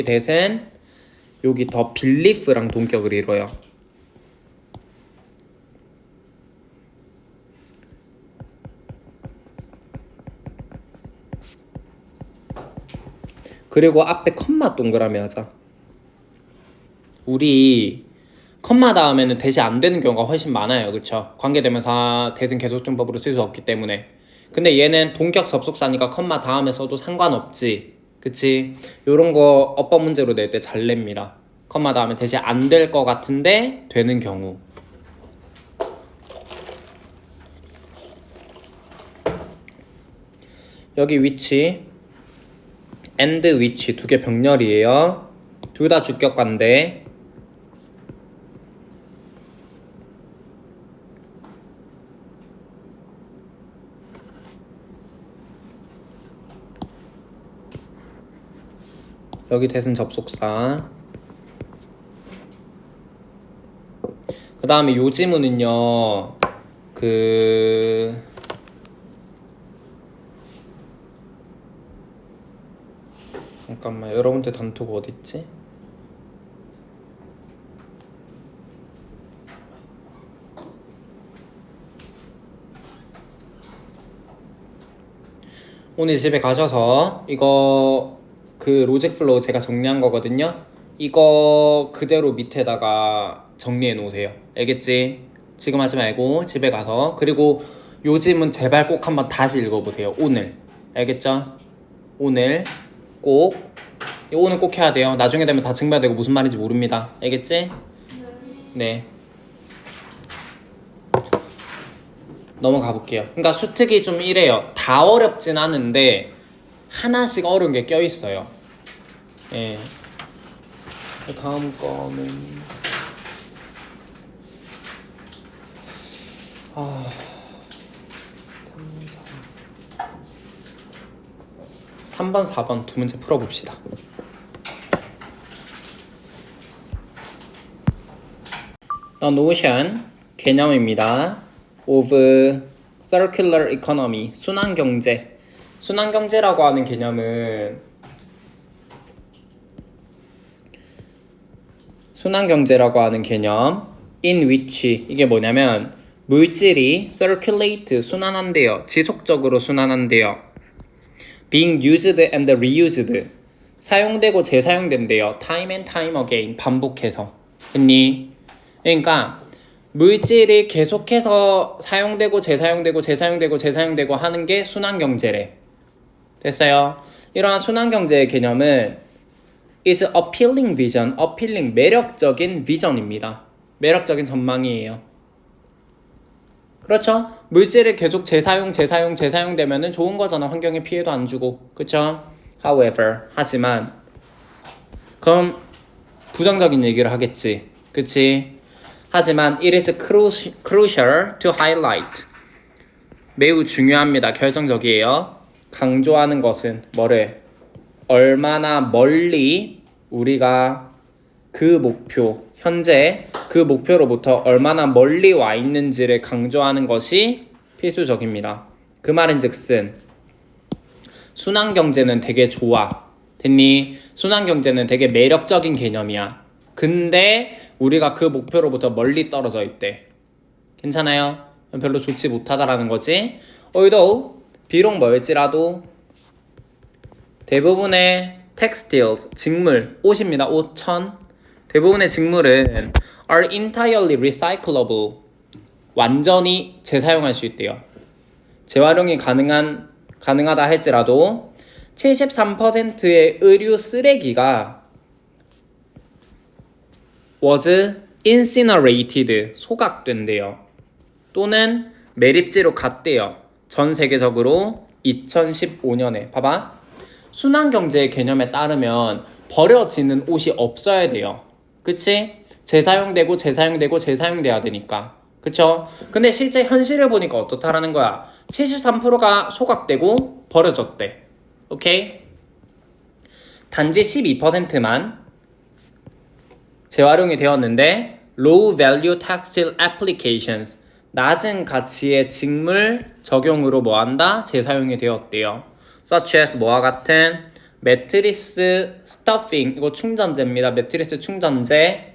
대신 여기 더 빌리프랑 동격을 이뤄요. 그리고 앞에 컴마 동그라미 하자. 우리 컴마 다음에는 대시 안 되는 경우가 훨씬 많아요. 그쵸? 관계대명사 대신 계속정법으로 쓸 수 없기 때문에. 근데 얘는 동격 접속사니까 컴마 다음에 써도 상관없지. 그치? 요런 거 어법 문제로 낼 때 잘 냅니다. 컴마 다음에 대시 안 될 것 같은데 되는 경우. 여기 위치 and which 두 개 병렬이에요. 둘 다 주격관데 여기 대신 접속사. 그 다음에 요 지문은요 잠깐만 여러분들 단톡 어딨지? 오늘 집에 가셔서 이거 로직 플로우 제가 정리한 거거든요. 이거 그대로 밑에다가 정리해 놓으세요. 알겠지? 지금 하지 말고 집에 가서. 그리고 요즘은 제발 꼭 한번 다시 읽어보세요. 오늘. 알겠죠? 오늘 꼭 해야 돼요. 나중에 되면 다 증명해야 되고 무슨 말인지 모릅니다. 알겠지? 네. 넘어가 볼게요. 그러니까 수특이 좀 이래요. 다 어렵진 않은데 하나씩 어려운 게 껴있어요. 예. 그 다음 거는 3번, 4번 두 문제 풀어봅시다. The notion 개념입니다. of circular economy 순환 경제. 순환 경제라고 하는 개념은 순환 경제라고 하는 개념 in which 이게 뭐냐면 물질이 circulate 순환한대요. 지속적으로 순환한대요. being used and reused 사용되고 재사용된대요. time and time again 반복해서. 했니? 그러니까 물질이 계속해서 사용되고 재사용되고 재사용되고 재사용되고 하는 게 순환 경제래. 됐어요? 이러한 순환 경제의 개념은 is appealing vision, appealing 매력적인 비전입니다. 매력적인 전망이에요. 그렇죠? 물질이 계속 재사용되면은 좋은 거잖아. 환경에 피해도 안 주고. 그렇죠? However, 하지만 그럼 부정적인 얘기를 하겠지. 그치? 하지만 it is crucial to highlight 매우 중요합니다. 결정적이에요. 강조하는 것은 뭐를? 얼마나 멀리 우리가 그 목표, 현재 그 목표로부터 얼마나 멀리 와 있는지를 강조하는 것이 필수적입니다. 그 말인즉슨 순환경제는 되게 좋아. 됐니? 순환경제는 되게 매력적인 개념이야. 근데 우리가 그 목표로부터 멀리 떨어져 있대. 괜찮아요? 별로 좋지 못하다라는 거지. although 비록 뭐일지라도 대부분의 textiles, 직물, 옷입니다. 옷, 천. 대부분의 직물은 are entirely recyclable. 완전히 재사용할 수 있대요. 재활용이 가능하다 할지라도 73%의 의류 쓰레기가 was incinerated, 소각된대요. 또는 매립지로 갔대요. 전 세계적으로 2015년에. 봐봐. 순환경제의 개념에 따르면 버려지는 옷이 없어야 돼요. 그치? 재사용되고 재사용되고 재사용돼야 되니까. 그쵸? 근데 실제 현실을 보니까 어떻다라는 거야? 73%가 소각되고 버려졌대. 오케이? 단지 12%만 재활용이 되었는데 low value textile applications, 낮은 가치의 직물 적용으로 뭐한다? 재사용이 되었대요. such as 뭐와 같은 매트리스 스터핑, 이거 충전재입니다. 매트리스 충전재,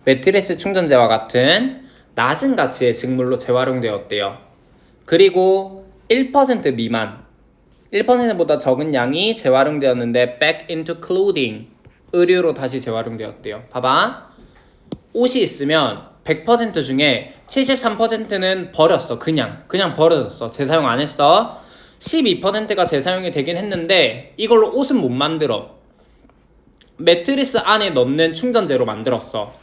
매트리스 충전재와 같은 낮은 가치의 직물로 재활용되었대요. 그리고 1% 미만, 1%보다 적은 양이 재활용되었는데 back into clothing, 의류로 다시 재활용되었대요. 봐봐. 옷이 있으면 100% 중에 73%는 버렸어. 그냥 버려졌어. 재사용 안 했어. 12%가 재사용이 되긴 했는데 이걸로 옷은 못 만들어. 매트리스 안에 넣는 충전재로 만들었어.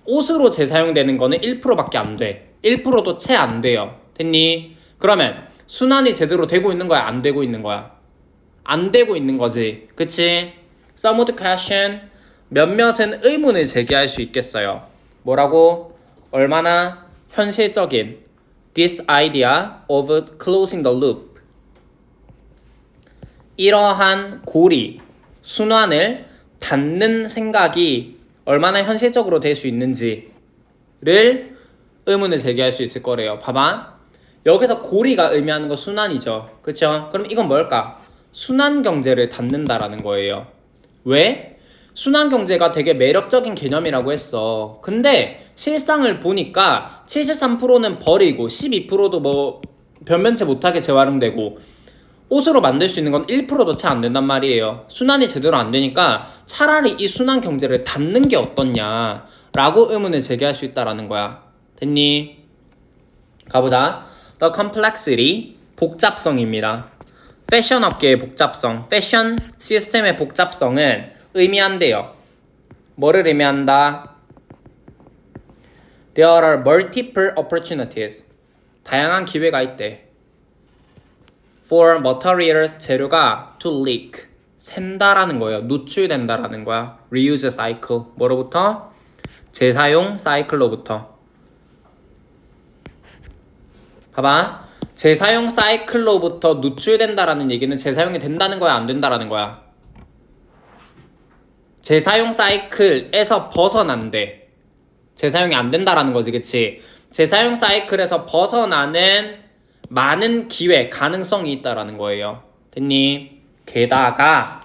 옷으로 재사용되는 거는 1%밖에 안 돼. 1%도 채 안 돼요. 됐니? 그러면 순환이 제대로 되고 있는 거야? 안 되고 있는 거야? 안 되고 있는 거지. 그치? Some would question, 몇몇은 의문을 제기할 수 있겠어요. 뭐라고? 얼마나 현실적인 this idea of closing the loop, 이러한 고리, 순환을 닫는 생각이 얼마나 현실적으로 될 수 있는지를 의문을 제기할 수 있을 거래요. 봐봐. 여기서 고리가 의미하는 거 순환이죠. 그쵸? 그럼 이건 뭘까? 순환경제를 닫는다라는 거예요. 왜? 순환경제가 되게 매력적인 개념이라고 했어. 근데 실상을 보니까 73%는 버리고 12%도 뭐 변변치 못하게 재활용되고 옷으로 만들 수 있는 건 1%도 채 안 된단 말이에요. 순환이 제대로 안 되니까 차라리 이 순환경제를 닫는 게 어떻냐라고 의문을 제기할 수 있다라는 거야. 됐니? 가보자. The complexity, 복잡성입니다. 패션 업계의 복잡성, 패션 시스템의 복잡성은 의미한대요. 뭐를 의미한다? There are multiple opportunities. 다양한 기회가 있대. For materials, 재료가 to leak, 샌다라는 거예요. 누출된다라는 거야. Reuse cycle, 뭐로부터? 재사용 사이클로부터. 봐봐. 재사용 사이클로부터 누출된다라는 얘기는 재사용이 된다는 거야, 안 된다라는 거야? 재사용 사이클에서 벗어난대. 재사용이 안 된다라는 거지, 그치? 재사용 사이클에서 벗어나는 많은 기회, 가능성이 있다라는 거예요. 됐니? 게다가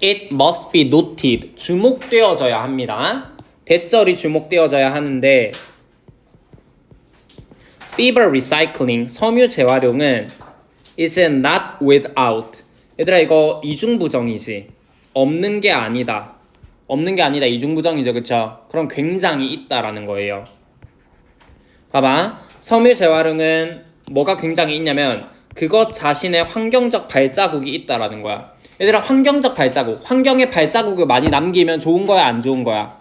it must be noted, 주목되어져야 합니다. 대절이 주목되어져야 하는데 fiber recycling, 섬유 재활용은 is not without. 얘들아 이거 이중부정이지. 없는 게 아니다. 없는 게 아니다. 이중부정이죠. 그쵸? 그럼 굉장히 있다라는 거예요. 봐봐. 섬유 재활용은 뭐가 굉장히 있냐면 그것 자신의 환경적 발자국이 있다라는 거야. 얘들아 환경적 발자국. 환경의 발자국을 많이 남기면 좋은 거야? 안 좋은 거야?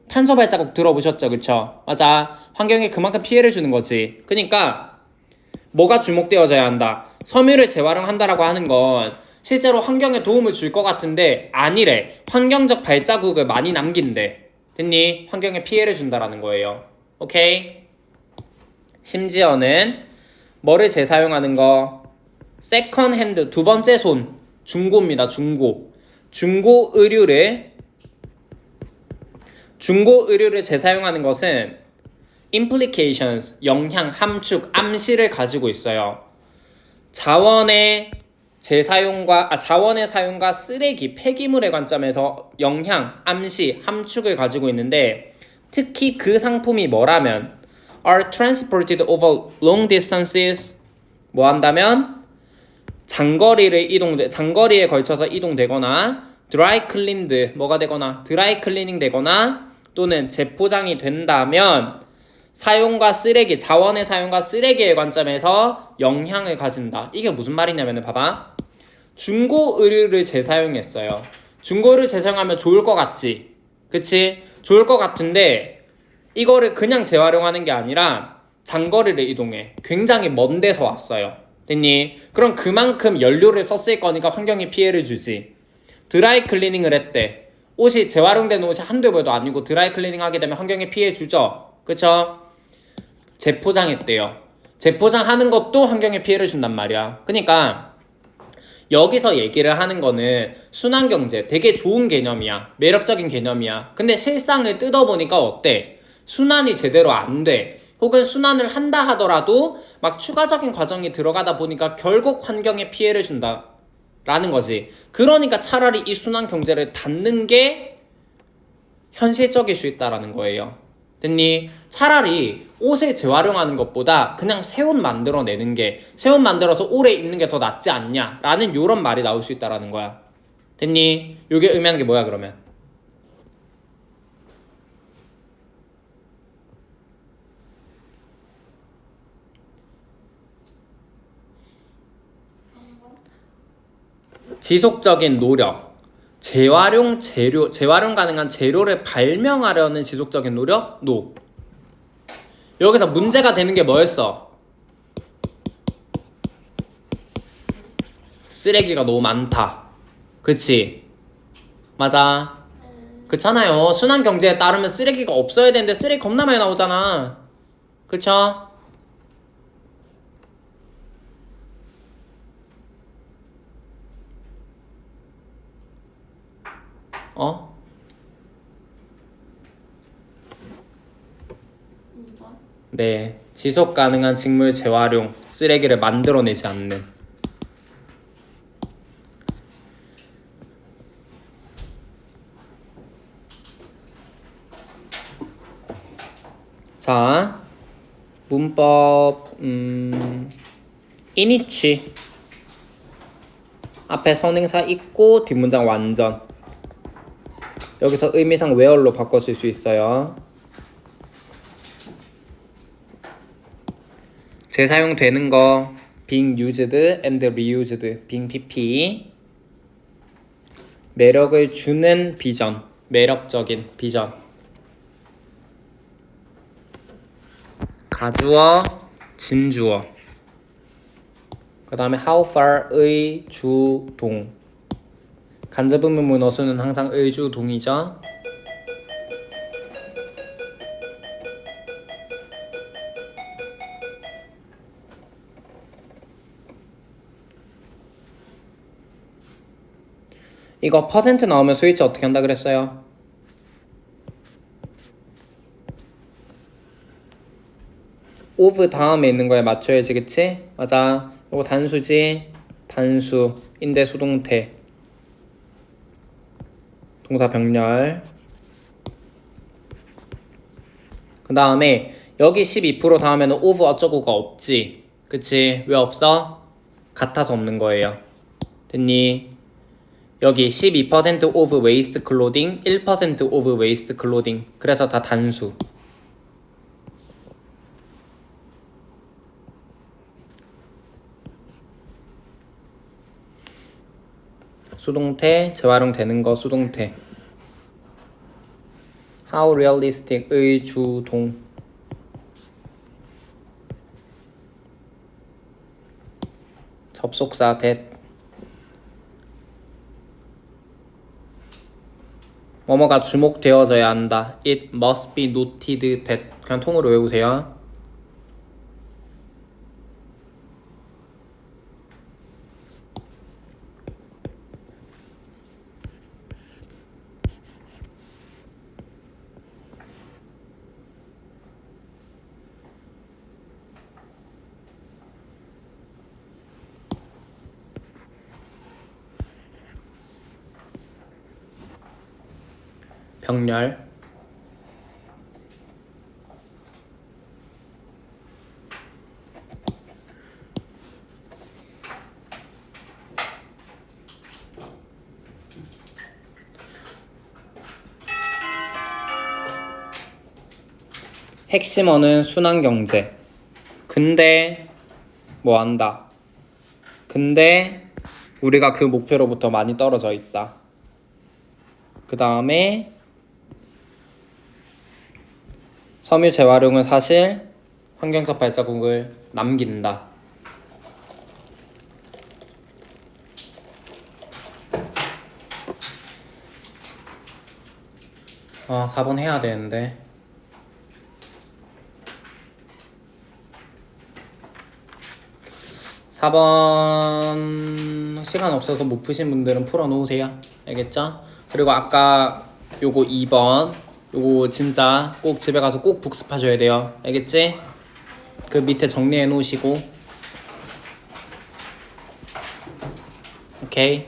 탄소 발자국 들어보셨죠? 그쵸? 맞아. 환경에 그만큼 피해를 주는 거지. 그러니까 뭐가 주목되어져야 한다. 섬유를 재활용한다라고 하는 건 실제로 환경에 도움을 줄 것 같은데 아니래. 환경적 발자국을 많이 남긴대. 됐니? 환경에 피해를 준다라는 거예요. 오케이? 심지어는 뭐를 재사용하는 거? 세컨 핸드, 두 번째 손, 중고입니다. 중고 의류를 재사용하는 것은 implications, 영향, 함축, 암시를 가지고 있어요. 자원의 사용과 쓰레기, 폐기물의 관점에서 영향, 암시, 함축을 가지고 있는데 특히 그 상품이 뭐라면 are transported over long distances 뭐 한다면 장거리에 걸쳐서 이동되거나 dry cleaned 뭐가 되거나 드라이 클리닝 되거나 또는 재포장이 된다면 자원의 사용과 쓰레기의 관점에서 영향을 가진다. 이게 무슨 말이냐면 봐봐. 중고 의류를 재사용했어요. 중고를 재사용하면 좋을 것 같지? 그치? 좋을 것 같은데 이거를 그냥 재활용하는 게 아니라 장거리를 이동해. 굉장히 먼 데서 왔어요. 됐니? 그럼 그만큼 연료를 썼을 거니까 환경에 피해를 주지. 드라이 클리닝을 했대. 재활용된 옷이 한두 벌도 아니고 드라이 클리닝 하게 되면 환경에 피해 주죠. 그쵸? 재포장했대요. 재포장하는 것도 환경에 피해를 준단 말이야. 그러니까 여기서 얘기를 하는 거는 순환경제 되게 좋은 개념이야. 매력적인 개념이야. 근데 실상을 뜯어보니까 어때? 순환이 제대로 안 돼. 혹은 순환을 한다 하더라도 막 추가적인 과정이 들어가다 보니까 결국 환경에 피해를 준다 라는 거지. 그러니까 차라리 이 순환경제를 닫는 게 현실적일 수 있다라는 거예요. 됐니? 차라리 옷을 재활용하는 것보다 그냥 새 옷 만들어서 오래 입는 게 더 낫지 않냐 라는 요런 말이 나올 수 있다라는 거야. 됐니? 요게 의미하는 게 뭐야 그러면? 지속적인 노력. 재활용 가능한 재료를 발명하려는 지속적인 노력? NO. 여기서 문제가 되는 게 뭐였어? 쓰레기가 너무 많다. 그치? 맞아. 그렇잖아요. 순환경제에 따르면 쓰레기가 없어야 되는데 쓰레기 겁나 많이 나오잖아. 그쵸? 어? 2번. 네. 지속 가능한 직물 재활용, 쓰레기를 만들어내지 않는. 자, 문법 이니치 앞에 선행사 있고 뒷문장 완전. 여기서 의미상 where로 바꿔 쓸 수 있어요. 재사용되는 거 being used and reused, being pp. 매력을 주는 비전, 매력적인 비전. 가주어, 진주어. 그 다음에 how far의 주, 동. 간접의문문 어수는 항상 의주, 동이죠. 이거 퍼센트 나오면 스위치 어떻게 한다 그랬어요? of 다음에 있는 거에 맞춰야지, 그치? 맞아. 이거 단수지? 단수인데 수동태. 동사 병렬. 그 다음에 여기 12% 다음에는 of 어쩌고가 없지. 그치? 왜 없어? 같아서 없는 거예요. 됐니? 여기 12% of waste clothing, 1% of waste clothing. 그래서 다 단수. 수동태, 재활용되는 거 수동태. How realistic 의 주, 동. 접속사 that. 뭐뭐가 주목되어져야 한다. It must be noted that. 그냥 통으로 외우세요. 병렬. 핵심어는 순환경제. 근데 뭐 한다. 근데 우리가 그 목표로부터 많이 떨어져 있다. 그 다음에 섬유 재활용은 사실 환경적 발자국을 남긴다. 아, 4번 해야 되는데. 4번 시간 없어서 못 푸신 분들은 풀어놓으세요. 알겠죠? 그리고 아까 요거 2번 요거 진짜 꼭 집에 가서 꼭 복습하셔야 돼요. 알겠지? 그 밑에 정리해 놓으시고. 오케이.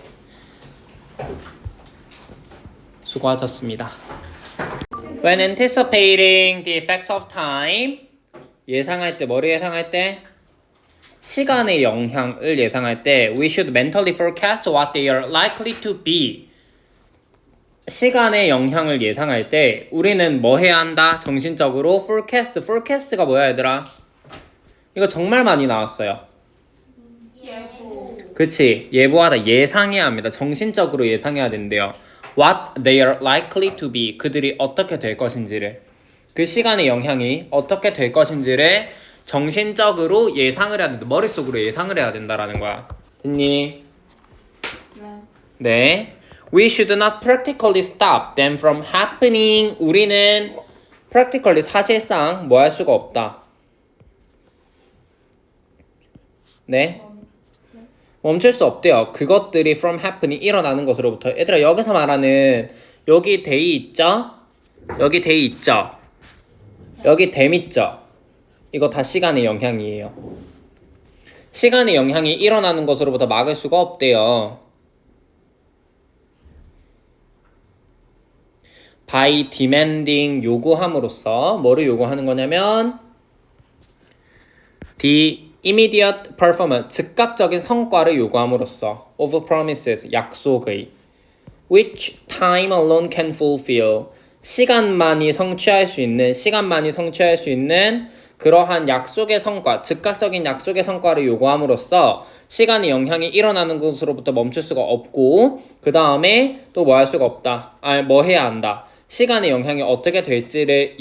수고하셨습니다. When anticipating the effects of time, 예상할 때, 뭐를 예상할 때? 시간의 영향을 예상할 때 we should mentally forecast what they are likely to be. 시간의 영향을 예상할 때 우리는 뭐 해야 한다? 정신적으로 forecast. forecast가 뭐야 얘들아? 이거 정말 많이 나왔어요. 예보. 그치? 예보하다. 예상해야 합니다. 정신적으로 예상해야 된대요. What they are likely to be. 그들이 어떻게 될 것인지를. 그 시간의 영향이 어떻게 될 것인지를 정신적으로 예상을 해야 된다. 머릿속으로 예상을 해야 된다라는 거야. 됐니? 네. 네. We should not practically stop them from happening. 우리는 practically 사실상 뭐 할 수가 없다. 네. 멈출 수 없대요. 그것들이 from happening 일어나는 것으로부터. 얘들아 여기서 말하는 여기 they 있죠? 여기 they 있죠? 여기 them 있죠? 이거 다 시간의 영향이에요. 시간의 영향이 일어나는 것으로부터 막을 수가 없대요. by demanding 요구함으로써 뭐를 요구하는 거냐면 the immediate performance 즉각적인 성과를 요구함으로써 of promises 약속의 which time alone can fulfill 시간만이 성취할 수 있는 그러한 약속의 성과, 즉각적인 약속의 성과를 요구함으로써 시간의 영향이 일어나는 것으로부터 멈출 수가 없고 그 다음에 또 뭐 할 수가 없다. 뭐 해야 한다. 시간의 영향이 어떻게 될지를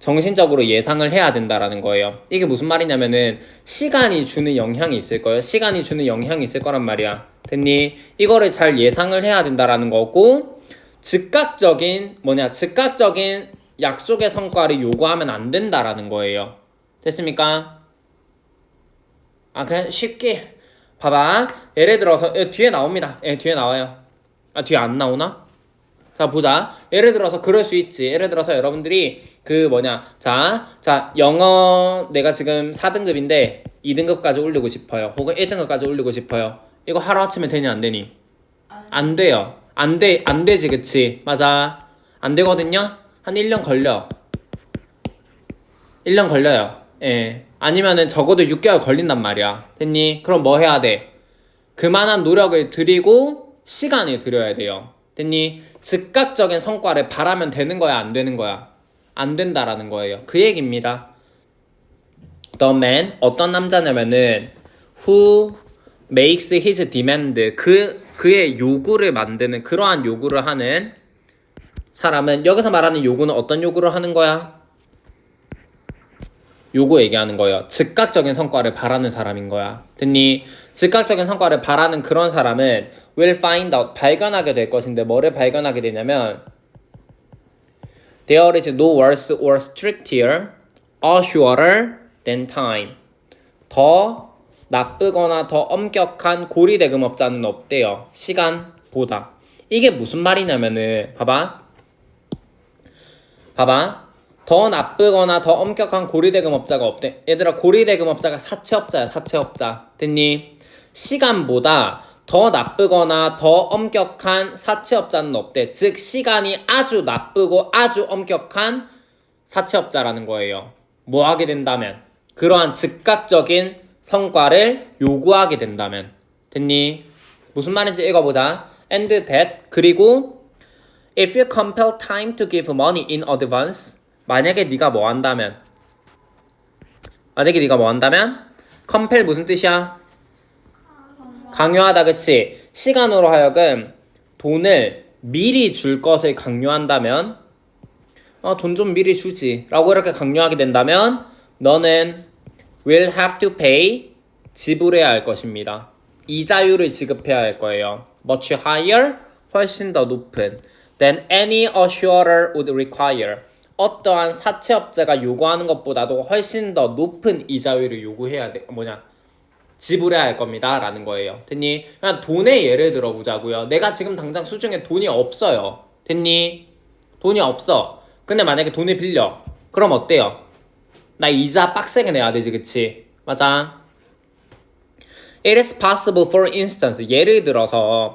정신적으로 예상을 해야 된다라는 거예요. 이게 무슨 말이냐면은 시간이 주는 영향이 있을 거예요. 시간이 주는 영향이 있을 거란 말이야. 됐니? 이거를 잘 예상을 해야 된다라는 거고 즉각적인 약속의 성과를 요구하면 안 된다라는 거예요. 됐습니까? 그냥 쉽게 봐봐. 예를 들어서 뒤에 나옵니다. 뒤에 나와요. 뒤에 안 나오나? 자 보자. 예를 들어서 그럴 수 있지. 예를 들어서 여러분들이 자 영어 내가 지금 4등급인데 2등급까지 올리고 싶어요. 혹은 1등급까지 올리고 싶어요. 이거 하루아침에 되니 안 되니? 안 돼요. 안 되지 그치? 맞아. 안 되거든요? 한 1년 걸려. 1년 걸려요. 예. 아니면은 적어도 6개월 걸린단 말이야. 됐니? 그럼 뭐 해야 돼? 그만한 노력을 들이고 시간을 들여야 돼요. 됐니? 즉각적인 성과를 바라면 되는 거야, 안 되는 거야? 안 된다라는 거예요. 그 얘기입니다. The man, 어떤 남자냐면은 who makes his demand, 그의 요구를 만드는, 그러한 요구를 하는 사람은, 여기서 말하는 요구는 어떤 요구를 하는 거야? 요거 얘기하는 거예요. 즉각적인 성과를 바라는 사람인 거야. 됐니? 즉각적인 성과를 바라는 그런 사람은 will find out, 발견하게 될 것인데 뭐를 발견하게 되냐면 there is no worse or stricter or shorter than time. 더 나쁘거나 더 엄격한 고리대금업자는 없대요. 시간보다. 이게 무슨 말이냐면은 봐봐. 더 나쁘거나 더 엄격한 고리대금업자가 없대. 얘들아, 고리대금업자가 사채업자야. 사채업자. 됐니? 시간보다 더 나쁘거나 더 엄격한 사채업자는 없대. 즉 시간이 아주 나쁘고 아주 엄격한 사채업자라는 거예요. 뭐 하게 된다면? 그러한 즉각적인 성과를 요구하게 된다면. 됐니? 무슨 말인지 읽어보자. And that, 그리고 if you compel time to give money in advance, 만약에 네가 뭐 한다면 compel 무슨 뜻이야? 강요하다. 그치? 시간으로 하여금 돈을 미리 줄 것을 강요한다면 돈 좀 미리 주지 라고 이렇게 강요하게 된다면 너는 will have to pay, 지불해야 할 것입니다. 이자율을 지급해야 할 거예요. much higher, 훨씬 더 높은 than any assurer would require, 어떠한 사채업자가 요구하는 것보다도 훨씬 더 높은 이자율을 요구해야 돼. 지불해야 할 겁니다 라는 거예요. 됐니? 그냥 돈의 예를 들어보자고요. 내가 지금 당장 수중에 돈이 없어요. 됐니? 돈이 없어. 근데 만약에 돈을 빌려. 그럼 어때요? 나 이자 빡세게 내야 되지, 그치? 맞아. It is possible, for instance, 예를 들어서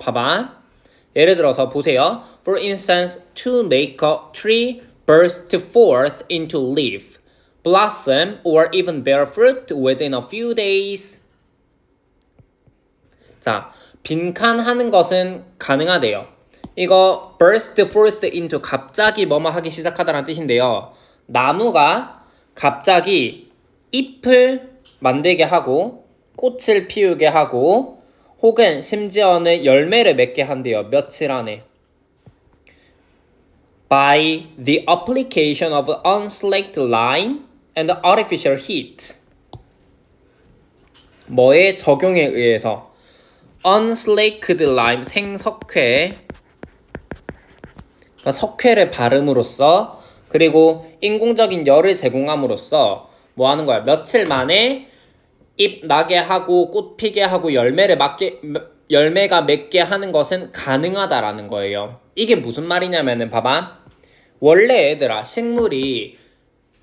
보세요. For instance, to make a tree burst forth into leaf, blossom, or even bear fruit within a few days. 자, 빈칸하는 것은 가능하대요. 이거 burst forth into, 갑자기 뭐뭐 하기 시작하다라는 뜻인데요. 나무가 갑자기 잎을 만들게 하고 꽃을 피우게 하고 혹은 심지어는 열매를 맺게 한대요. 며칠 안에. By the application of unslaked lime and artificial heat. 뭐의 적용에 의해서? unslaked lime, 생석회, 그러니까 석회를 바름으로써, 그리고 인공적인 열을 제공함으로써 뭐 하는 거야? 며칠 만에 잎 나게 하고 꽃 피게 하고 열매가 맺게 하는 것은 가능하다라는 거예요. 이게 무슨 말이냐면은 봐봐. 원래 얘들아, 식물이,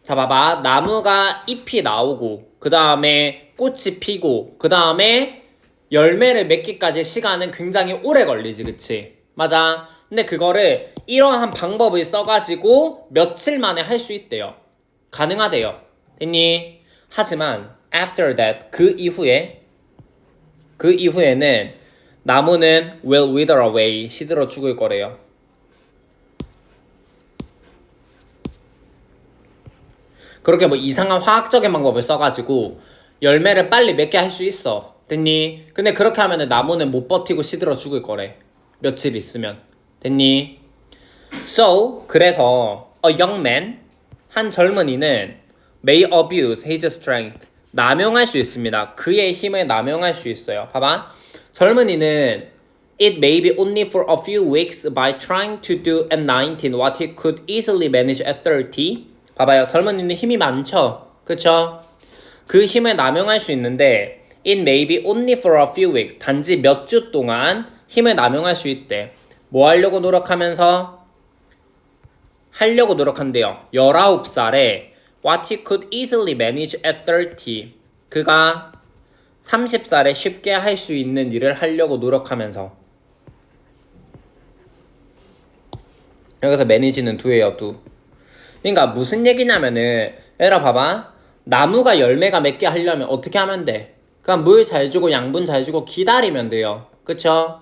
자 봐봐, 나무가 잎이 나오고 그 다음에 꽃이 피고 그 다음에 열매를 맺기까지 시간은 굉장히 오래 걸리지, 그치? 맞아. 근데 그거를 이러한 방법을 써가지고 며칠 만에 할 수 있대요. 가능하대요. 됐니? 하지만 after that, 그 이후에는 나무는 will wither away, 시들어 죽을 거래요. 그렇게 뭐 이상한 화학적인 방법을 써가지고 열매를 빨리 맺게 할 수 있어. 됐니? 근데 그렇게 하면은 나무는 못 버티고 시들어 죽을 거래. 며칠 있으면. 됐니? So, 그래서 a young man, 한 젊은이는 may abuse his strength, 남용할 수 있습니다. 그의 힘을 남용할 수 있어요. 봐봐. 젊은이는 it may be only for a few weeks by trying to do at 19 what he could easily manage at 30. 봐봐요. 젊은이는 힘이 많죠? 그쵸? 그 힘을 남용할 수 있는데 it may be only for a few weeks, 단지 몇 주 동안 힘을 남용할 수 있대. 뭐 하려고 노력하면서? 하려고 노력한대요. 19살에 what he could easily manage at 30. 그가 30살에 쉽게 할 수 있는 일을 하려고 노력하면서. 여기서 manage는 do예요, do. 그러니까 무슨 얘기냐면은, 얘들아 봐봐. 나무가 열매가 맺게 하려면 어떻게 하면 돼? 그냥 물 잘 주고 양분 잘 주고 기다리면 돼요. 그쵸?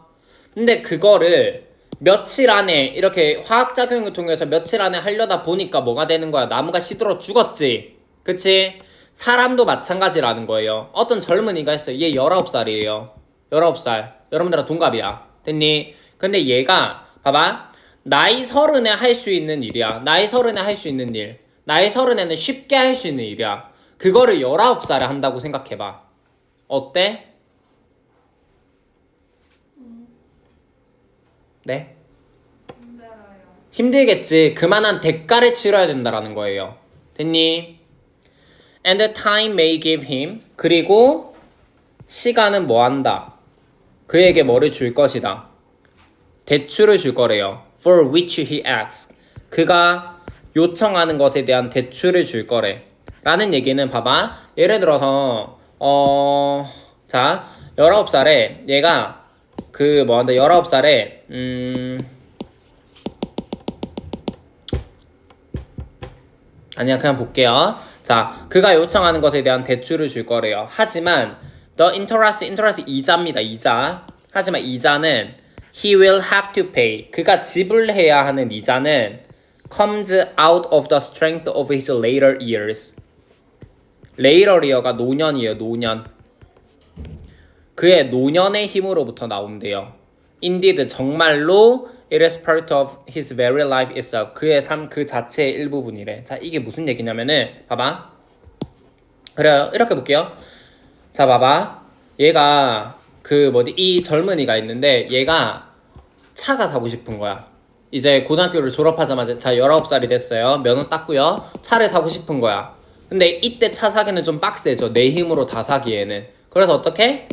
근데 그거를 며칠 안에 이렇게 화학작용을 통해서 며칠 안에 하려다 보니까 뭐가 되는 거야? 나무가 시들어 죽었지. 그치? 사람도 마찬가지라는 거예요. 어떤 젊은이가 있어요. 얘 19살이에요. 19살. 여러분들랑 동갑이야. 됐니? 근데 얘가 봐봐. 나이 30에 할 수 있는 일이야. 나이 30에 할 수 있는 일. 나이 30에는 쉽게 할 수 있는 일이야. 그거를 19살에 한다고 생각해봐. 어때? 네? 힘들어요. 힘들겠지. 그만한 대가를 치러야 된다라는 거예요. 됐니? And the time may give him. 그리고 시간은 뭐 한다? 그에게 뭐를 줄 것이다. 대출을 줄 거래요. For which he asks. 그가 요청하는 것에 대한 대출을 줄 거래. 라는 얘기는 봐봐. 예를 들어서 자 19살에 얘가 그 뭐한다 19살에 아니야 그냥 볼게요. 자 그가 요청하는 것에 대한 대출을 줄 거래요. 하지만 the interest 이자입니다. 이자. 하지만 이자는 he will have to pay. 그가 지불해야 하는 이자는 comes out of the strength of his later years. later year가 노년이에요. 노년. 그의 노년의 힘으로부터 나온대요. Indeed 정말로 it is part of his very life itself. 그의 삶 그 자체의 일부분이래. 자 이게 무슨 얘기냐면은 봐봐. 그래요. 이렇게 볼게요. 자 봐봐. 얘가 그 뭐지 이 젊은이가 있는데 얘가 차가 사고 싶은 거야. 이제 고등학교를 졸업하자마자 자 19살이 됐어요. 면허 땄고요. 차를 사고 싶은 거야. 근데 이때 차 사기는 좀 빡세죠. 내 힘으로 다 사기에는. 그래서 어떻게?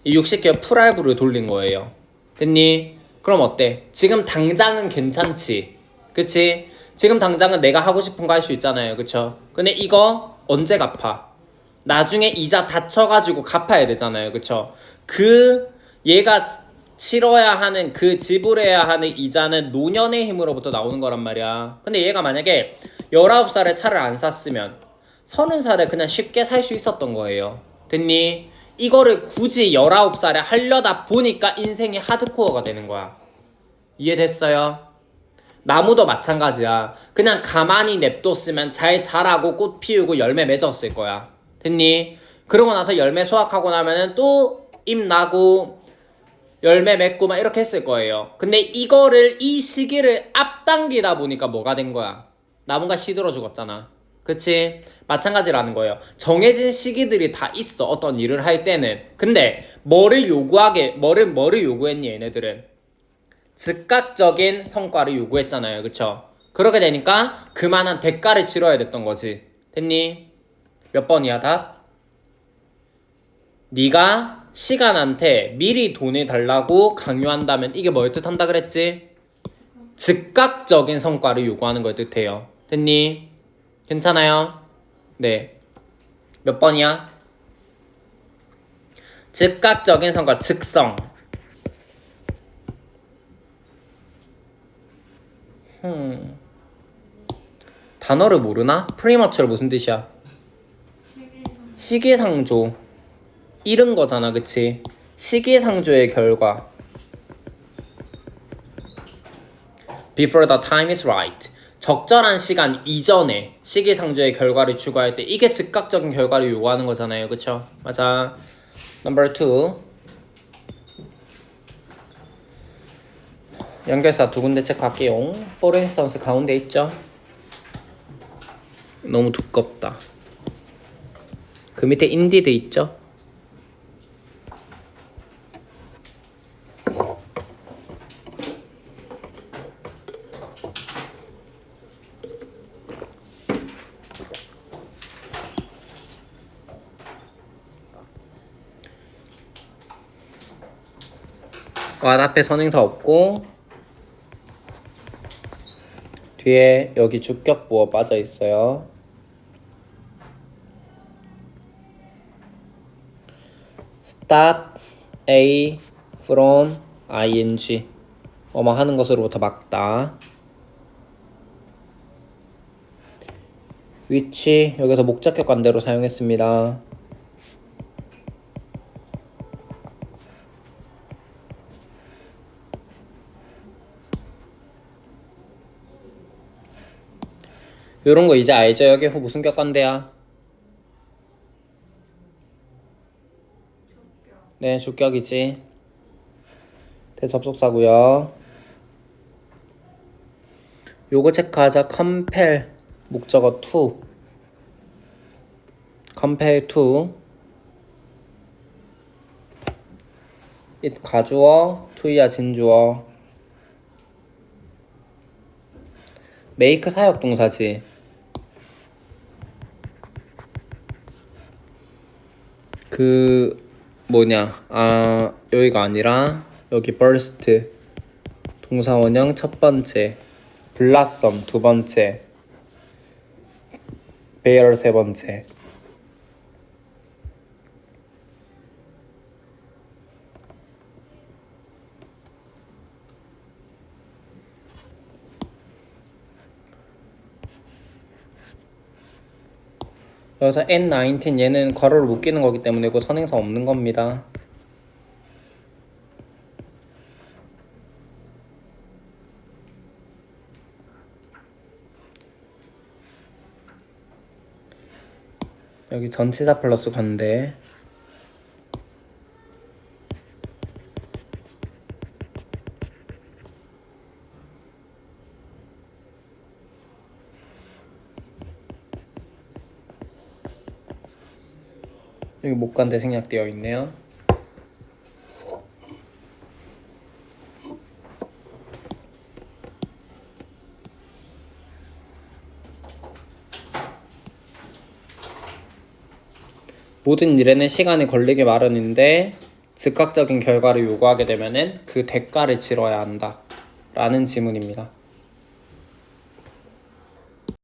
이 60개월 풀알부를 돌린 거예요. 됐니? 그럼 어때? 지금 당장은 괜찮지. 그치? 지금 당장은 내가 하고 싶은 거 할 수 있잖아요. 그쵸? 근데 이거 언제 갚아? 나중에 이자 다 쳐가지고 갚아야 되잖아요. 그쵸? 얘가 치러야 하는 그 지불해야 하는 이자는 노년의 힘으로부터 나오는 거란 말이야. 근데 얘가 만약에 19살에 차를 안 샀으면 30살에 그냥 쉽게 살 수 있었던 거예요. 됐니? 이거를 굳이 19살에 하려다 보니까 인생이 하드코어가 되는 거야. 이해됐어요? 나무도 마찬가지야. 그냥 가만히 냅뒀으면 잘 자라고 꽃 피우고 열매 맺었을 거야. 됐니? 그러고 나서 열매 수확하고 나면은 또 잎 나고 열매 맺고 막 이렇게 했을 거예요. 근데 이 시기를 앞당기다 보니까 뭐가 된 거야? 나무가 시들어 죽었잖아. 그치? 마찬가지라는 거예요. 정해진 시기들이 다 있어. 어떤 일을 할 때는. 근데 뭐를 요구했니 얘네들은? 즉각적인 성과를 요구했잖아요. 그쵸? 그렇게 되니까 그만한 대가를 치러야 됐던 거지. 됐니? 몇 번이야 답? 네가 시간한테 미리 돈을 달라고 강요한다면 이게 뭘 뜻한다 그랬지? 즉각적인 성과를 요구하는 걸 뜻해요. 됐니? 괜찮아요? 네. 몇 번이야? 즉각적인 성과, 즉성. 단어를 모르나? 프리머처를 무슨 뜻이야? 시기상조. 이른 거잖아, 그치? 시기상조의 결과. Before the time is right. 적절한 시간 이전에 시기상조의 결과를 추구할 때 이게 즉각적인 결과를 요구하는 거잖아요. 그쵸? 맞아. Number 2. 연결사 두 군데 체크할게요. For instance 가운데 있죠? 너무 두껍다. 그 밑에 indeed 있죠? 앞에 선행사 없고 뒤에 여기 주격부어 빠져 있어요. stop A from ing 뭐뭐 하는 것으로부터 막다. which 여기서 목적격 관대로 사용했습니다. 요런 거 이제 알죠? 여기 후 무슨 격관대야? 네, 주격이지. 대접속사고요. 요거 체크하자. compel 목적어 to. compare to it 가주어, to야 진주어. make 사역 동사지. 그 뭐냐? 여기가 아니라 여기 burst 동사 원형 첫 번째, blossom 두 번째, bear 세 번째. 여기서 N19 얘는 괄호를 묶이는 거기 때문에 이거 선행사 없는 겁니다. 여기 전치사 플러스 관대. 여기 목관대 생략되어 있네요. 모든 일에는 시간이 걸리기 마련인데 즉각적인 결과를 요구하게 되면은 그 대가를 치러야 한다 라는 지문입니다.